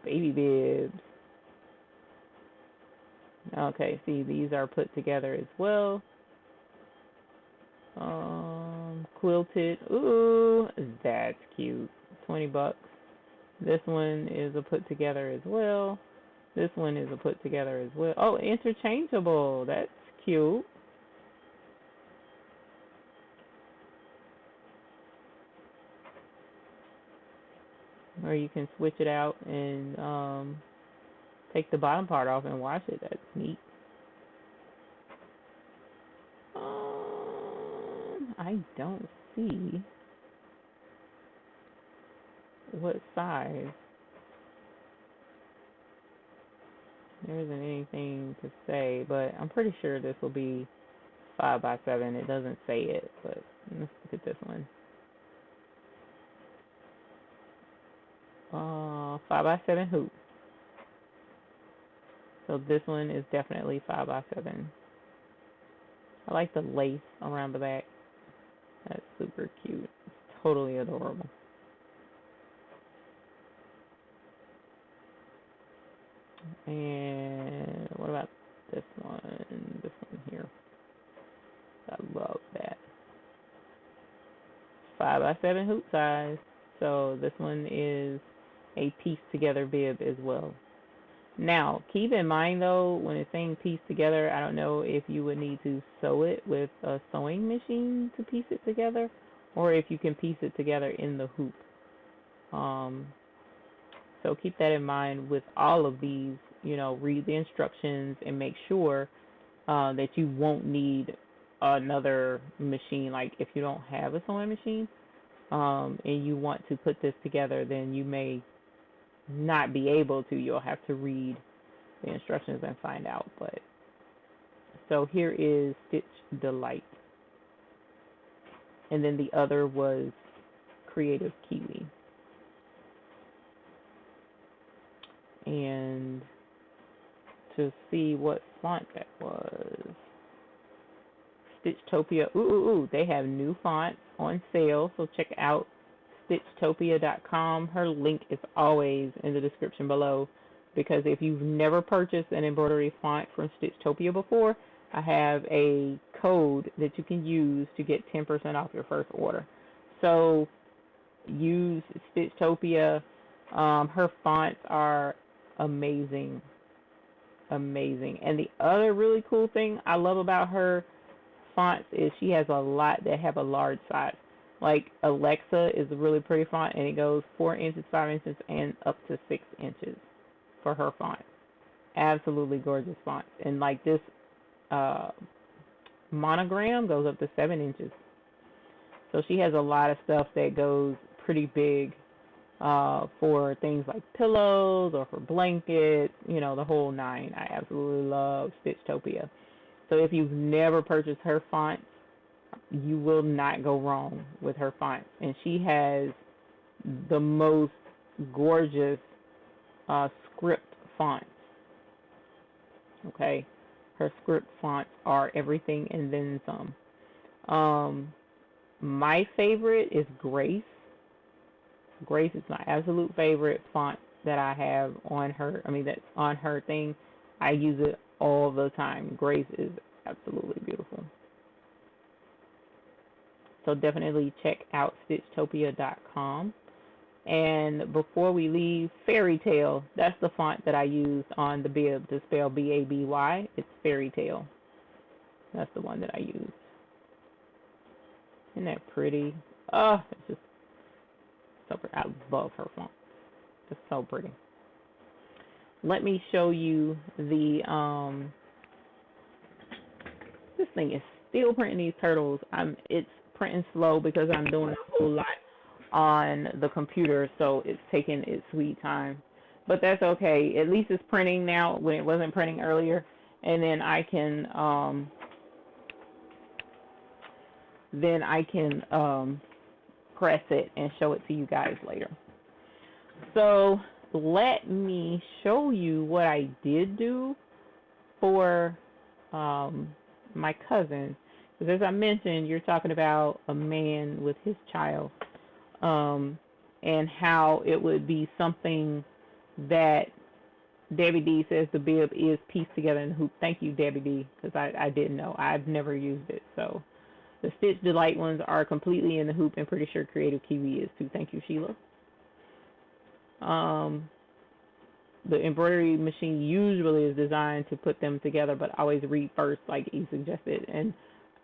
baby bibs. Okay, see, these are put together as well. Quilted. Ooh, that's cute. 20 bucks. This one is a put together as well. This one is a put together as well. Oh, interchangeable. That's cute. Or you can switch it out and take the bottom part off and wash it. That's neat. I don't see what size. There isn't anything to say, but I'm pretty sure this will be 5 by 7. It doesn't say it, but let's look at this one. 5 by 7 hoop. So this one is definitely 5 by 7. I like the lace around the back. That's super cute. It's totally adorable. And what about this one? This one here. I love that. 5 by 7 hoop size. So this one is a piece together bib as well. Now, keep in mind though, when it's saying piece together, I don't know if you would need to sew it with a sewing machine to piece it together, or if you can piece it together in the hoop. So keep that in mind with all of these. Read the instructions and make sure that you won't need another machine. Like if you don't have a sewing machine and you want to put this together, then you may not be able to. You'll have to read the instructions and find out. But so here is Stitch Delight, and then the other was Creative Kiwi. And to see what font that was, Stitchtopia. Ooh, they have new fonts on sale, so check out stitchtopia.com. Her link is always in the description below, because if you've never purchased an embroidery font from Stitchtopia before, I have a code that you can use to get 10% off your first order. So use Stitchtopia. Her fonts are amazing. And the other really cool thing I love about her fonts is she has a lot that have a large size. Like Alexa is a really pretty font, and it goes 4 inches, 5 inches, and up to 6 inches for her font. Absolutely gorgeous fonts. And like this monogram goes up to 7 inches. So she has a lot of stuff that goes pretty big for things like pillows or for blankets, the whole nine. I absolutely love Stitchtopia. So if you've never purchased her fonts, you will not go wrong with her fonts. And she has the most gorgeous script fonts. Okay, her script fonts are everything and then some. My favorite is Grace. Grace is my absolute favorite font that I have on her. That's on her thing. I use it all the time. Grace is absolutely beautiful. So definitely check out stitchtopia.com. And before we leave, Fairy Tale. That's the font that I used on the bib to spell B-A-B-Y. It's Fairy Tale. That's the one that I used. Isn't that pretty? Oh, it's just so pretty. I love her font. It's so pretty. Let me show you the this thing is still printing these turtles. It's printing slow because I'm doing a whole lot on the computer, so it's taking its sweet time. But that's okay. At least it's printing now when it wasn't printing earlier, and then I can press it and show it to you guys later. So let me show you what I did do for my cousin. Because as I mentioned, you're talking about a man with his child, um, and how it would be something that Debbie D says the bib is pieced together in the hoop. Thank you, Debbie D, because I didn't know. I've never used it. So the Stitch Delight ones are completely in the hoop, and pretty sure Creative Kiwi is too. Thank you, Sheila. Um, the embroidery machine usually is designed to put them together, but I always read first, like he suggested. And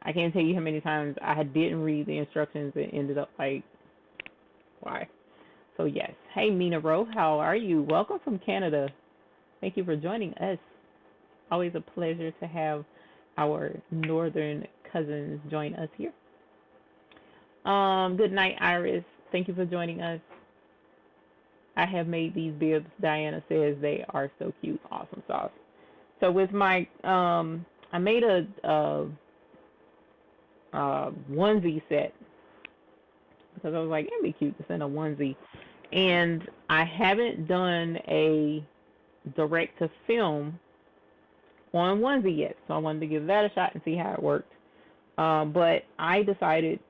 I can't tell you how many times I didn't read the instructions and ended up like, why? So yes. Hey, Mina Rowe, how are you? Welcome from Canada. Thank you for joining us. Always a pleasure to have our northern cousins join us here. Good night, Iris. Thank you for joining us. I have made these bibs. Diana says they are so cute. Awesome sauce. So with my, I made a onesie set because I was like, it'd be cute to send a onesie. And I haven't done a direct to film on onesie yet. So I wanted to give that a shot and see how it worked. But I decided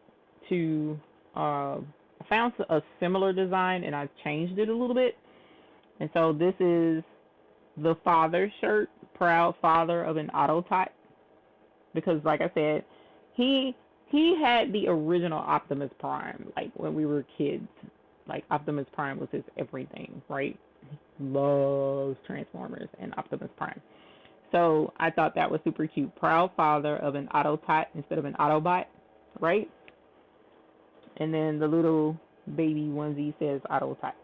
to, I found a similar design and I changed it a little bit. And so this is the father shirt, proud father of an auto type. Because like I said, he had the original Optimus Prime, like when we were kids. Like Optimus Prime was his everything, right? He loves Transformers and Optimus Prime. So I thought that was super cute. Proud father of an Autobot instead of an Autobot, right? And then the little baby onesie says Autobot.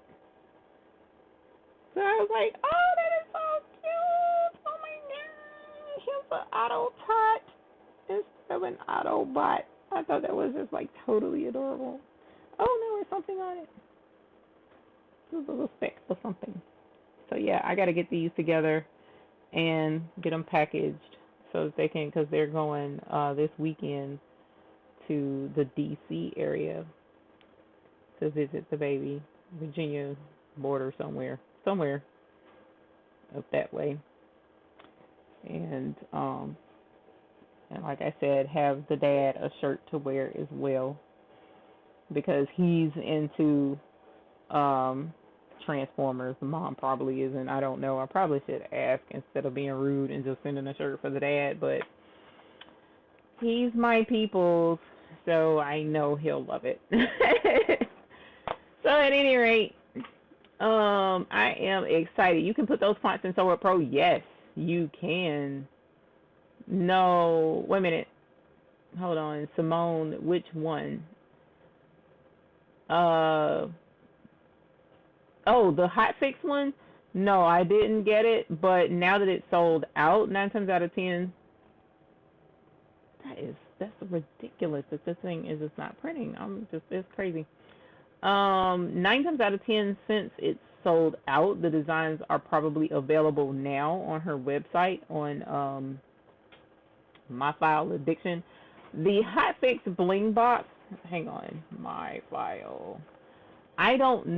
So I was like, oh, that is so cute. Oh my gosh, here's an Autobot instead of an Autobot. I thought that was just like totally adorable. Oh, no, there's something on it. There's a little speck or something. So yeah, I got to get these together and get them packaged so that they can, because they're going this weekend to the DC area to visit the baby, Virginia border somewhere up that way. And like I said, have the dad a shirt to wear as well because he's into Transformers. The mom probably isn't. I don't know. I probably should ask instead of being rude and just sending a shirt for the dad, but he's my people's, so I know he'll love it. So at any rate, I am excited. You can put those fonts in Sew It Pro. Yes, you can. No, wait a minute. Hold on, Simone. Which one? Oh, the Hot Fix one? No, I didn't get it, but now that it's sold out, 9 times out of 10, that's ridiculous that this thing is just not printing. It's crazy. 9 times out of 10, since it's sold out, the designs are probably available now on her website on My File Addiction. The Hot Fix Bling Box, hang on, My File. I wouldn't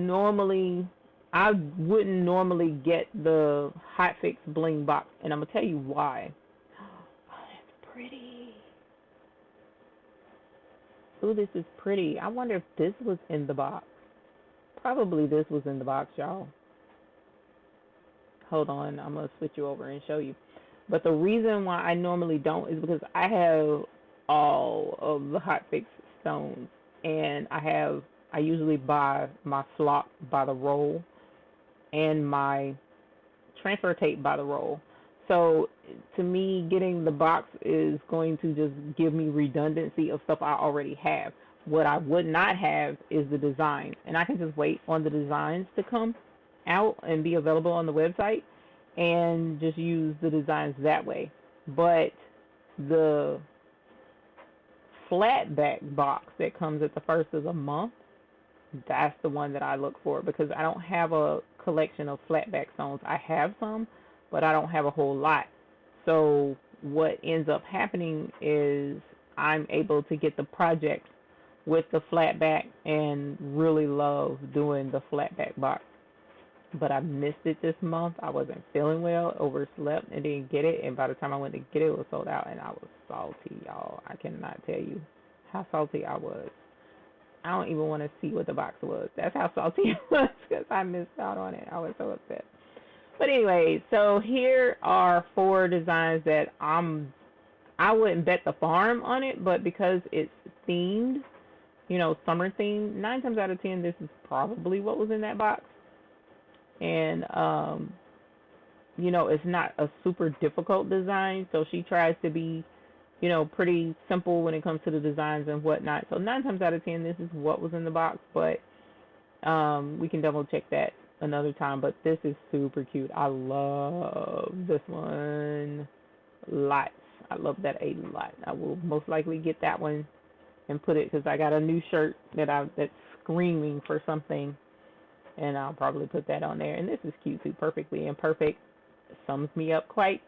normally get the Hot Fix Bling Box, and I'm going to tell you why. Oh, that's pretty. Ooh, this is pretty. I wonder if this was in the box. Probably this was in the box, y'all. Hold on, I'm going to switch you over and show you. But the reason why I normally don't is because I have all of the Hot Fix stones, and I usually buy my flock by the roll and my transfer tape by the roll. So to me, getting the box is going to just give me redundancy of stuff I already have. What I would not have is the designs, and I can just wait on the designs to come out and be available on the website and just use the designs that way. But the flat back box that comes at the first of the month, that's the one that I look for because I don't have a collection of flat back stones. I have some, but I don't have a whole lot. So what ends up happening is I'm able to get the projects with the flat back and really love doing the flat back box. but I missed it this month. I wasn't feeling well, overslept, and didn't get it. And by the time I went to get it, it was sold out, and I was salty, y'all. I cannot tell you how salty I was. I don't even want to see what the box was. That's how salty I was because I missed out on it. I was so upset. But anyway, so here are 4 designs that I wouldn't bet the farm on it, but because it's themed, summer themed, 9 times out of 10, this is probably what was in that box. And, it's not a super difficult design, so she tries to be, pretty simple when it comes to the designs and whatnot. So 9 times out of 10, this is what was in the box, but we can double check that another time. But this is super cute. I love this one lots. I love that a lot. I will most likely get that one and put it because I got a new shirt that's screaming for something, and I'll probably put that on there. And this is cute too. Perfectly imperfect sums me up quite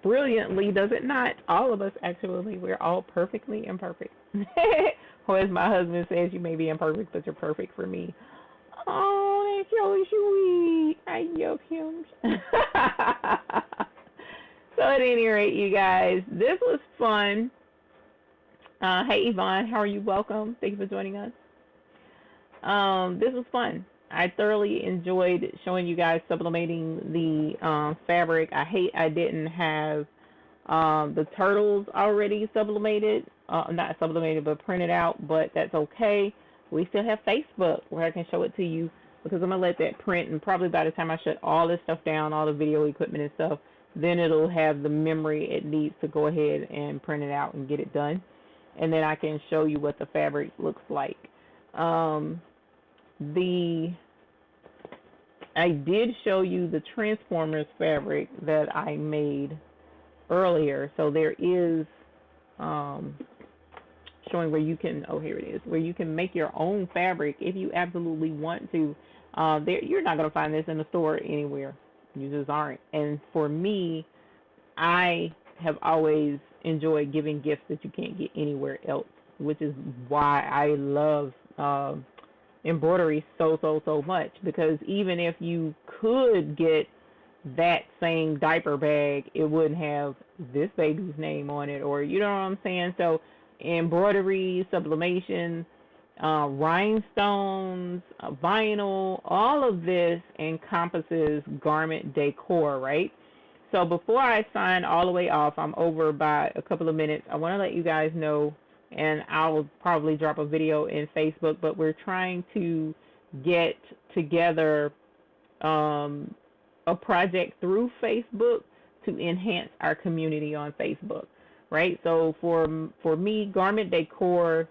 brilliantly, does it not? All of us, actually, we're all perfectly imperfect. Or as my husband says, you may be imperfect, but you're perfect for me. Oh, that's so sweet. I love him. So at any rate, you guys, this was fun. Hey, Yvonne, how are you? Welcome. Thank you for joining us. This was fun. I thoroughly enjoyed showing you guys sublimating the fabric. I hate I didn't have the turtles already sublimated. Not sublimated, but printed out, but that's okay. We still have Facebook where I can show it to you because I'm going to let that print, and probably by the time I shut all this stuff down, all the video equipment and stuff, then it'll have the memory it needs to go ahead and print it out and get it done. And then I can show you what the fabric looks like. I did show you the Transformers fabric that I made earlier. So there is showing where you can, oh, here it is, where you can make your own fabric if you absolutely want to. You're not going to find this in the store anywhere. You just aren't. And for me, I have always enjoyed giving gifts that you can't get anywhere else, which is why I love embroidery so much, because even if you could get that same diaper bag, it wouldn't have this baby's name on it, or you know what I'm saying? So embroidery, sublimation, rhinestones, vinyl, all of this encompasses garment decor, right? So before I sign all the way off, I'm over by a couple of minutes. I want to let you guys know, and I'll probably drop a video in Facebook, but we're trying to get together a project through Facebook to enhance our community on Facebook, right? So for me, garment decor,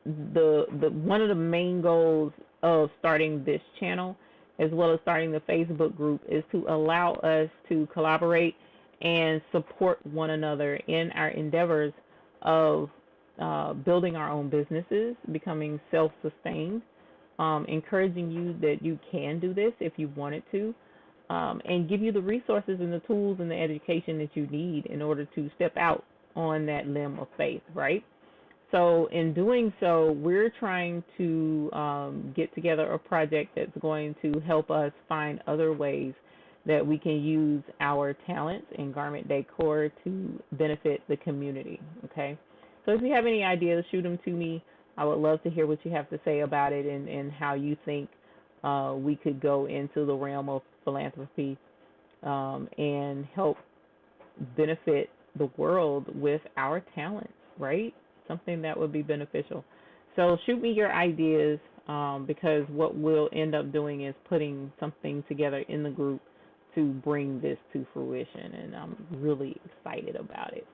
the one of the main goals of starting this channel, as well as starting the Facebook group, is to allow us to collaborate and support one another in our endeavors of building our own businesses, becoming self-sustained, encouraging you that you can do this if you wanted to, and give you the resources and the tools and the education that you need in order to step out on that limb of faith, right? So in doing so, we're trying to get together a project that's going to help us find other ways that we can use our talents in garment decor to benefit the community, okay? So if you have any ideas, shoot them to me. I would love to hear what you have to say about it, and how you think we could go into the realm of philanthropy and help benefit the world with our talents, right? Something that would be beneficial. So shoot me your ideas, because what we'll end up doing is putting something together in the group to bring this to fruition, and I'm really excited about it.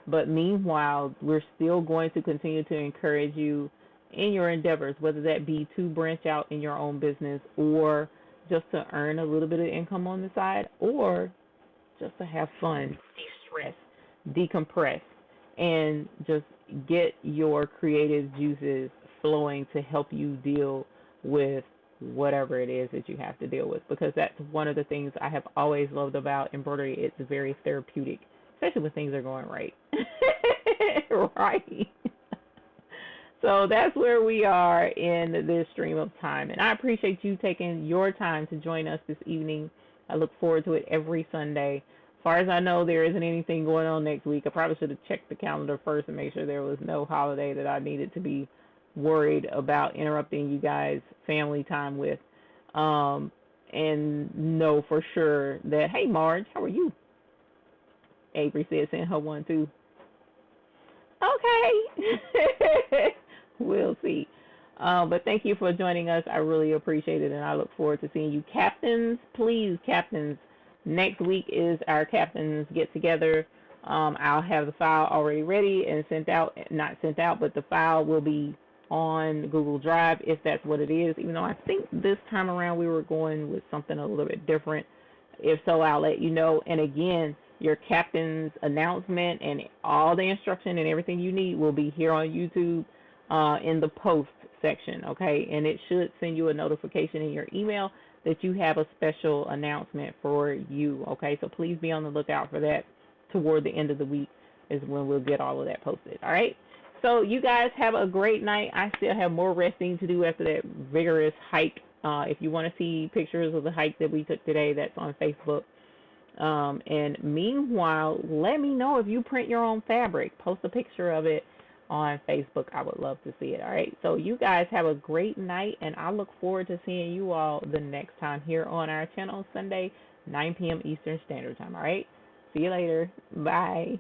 But meanwhile, we're still going to continue to encourage you in your endeavors, whether that be to branch out in your own business, or just to earn a little bit of income on the side, or just to have fun, de-stress, decompress, and just get your creative juices flowing to help you deal with whatever it is that you have to deal with, because that's one of the things I have always loved about embroidery. It's very therapeutic, especially when things are going right. Right. So that's where we are in this stream of time. And I appreciate you taking your time to join us this evening. I look forward to it every Sunday. As far as I know, there isn't anything going on next week. I probably should have checked the calendar first and make sure there was no holiday that I needed to be worried about interrupting you guys' family time with. Um, and know for sure that, hey, Marge, how are you? Avery said send her one too. Okay. We'll see. But thank you for joining us. I really appreciate it, and I look forward to seeing you. Captains, please, captains. Next week is our captains get together. I'll have the file already ready and sent out. Not sent out, but the file will be on Google Drive if that's what it is. Even though I think this time around we were going with something a little bit different. If so, I'll let you know. And again, your captain's announcement and all the instruction and everything you need will be here on YouTube in the post section, okay? And it should send you a notification in your email that you have a special announcement for you, okay? So please be on the lookout for that. Toward the end of the week is when we'll get all of that posted, all right? So you guys have a great night. I still have more resting to do after that vigorous hike. If you want to see pictures of the hike that we took today, that's on Facebook. And meanwhile, let me know if you print your own fabric. Post a picture of it on Facebook. I would love to see it. All right. So you guys have a great night, and I look forward to seeing you all the next time here on our channel, Sunday, 9 p.m. Eastern Standard Time. All right. See you later. Bye.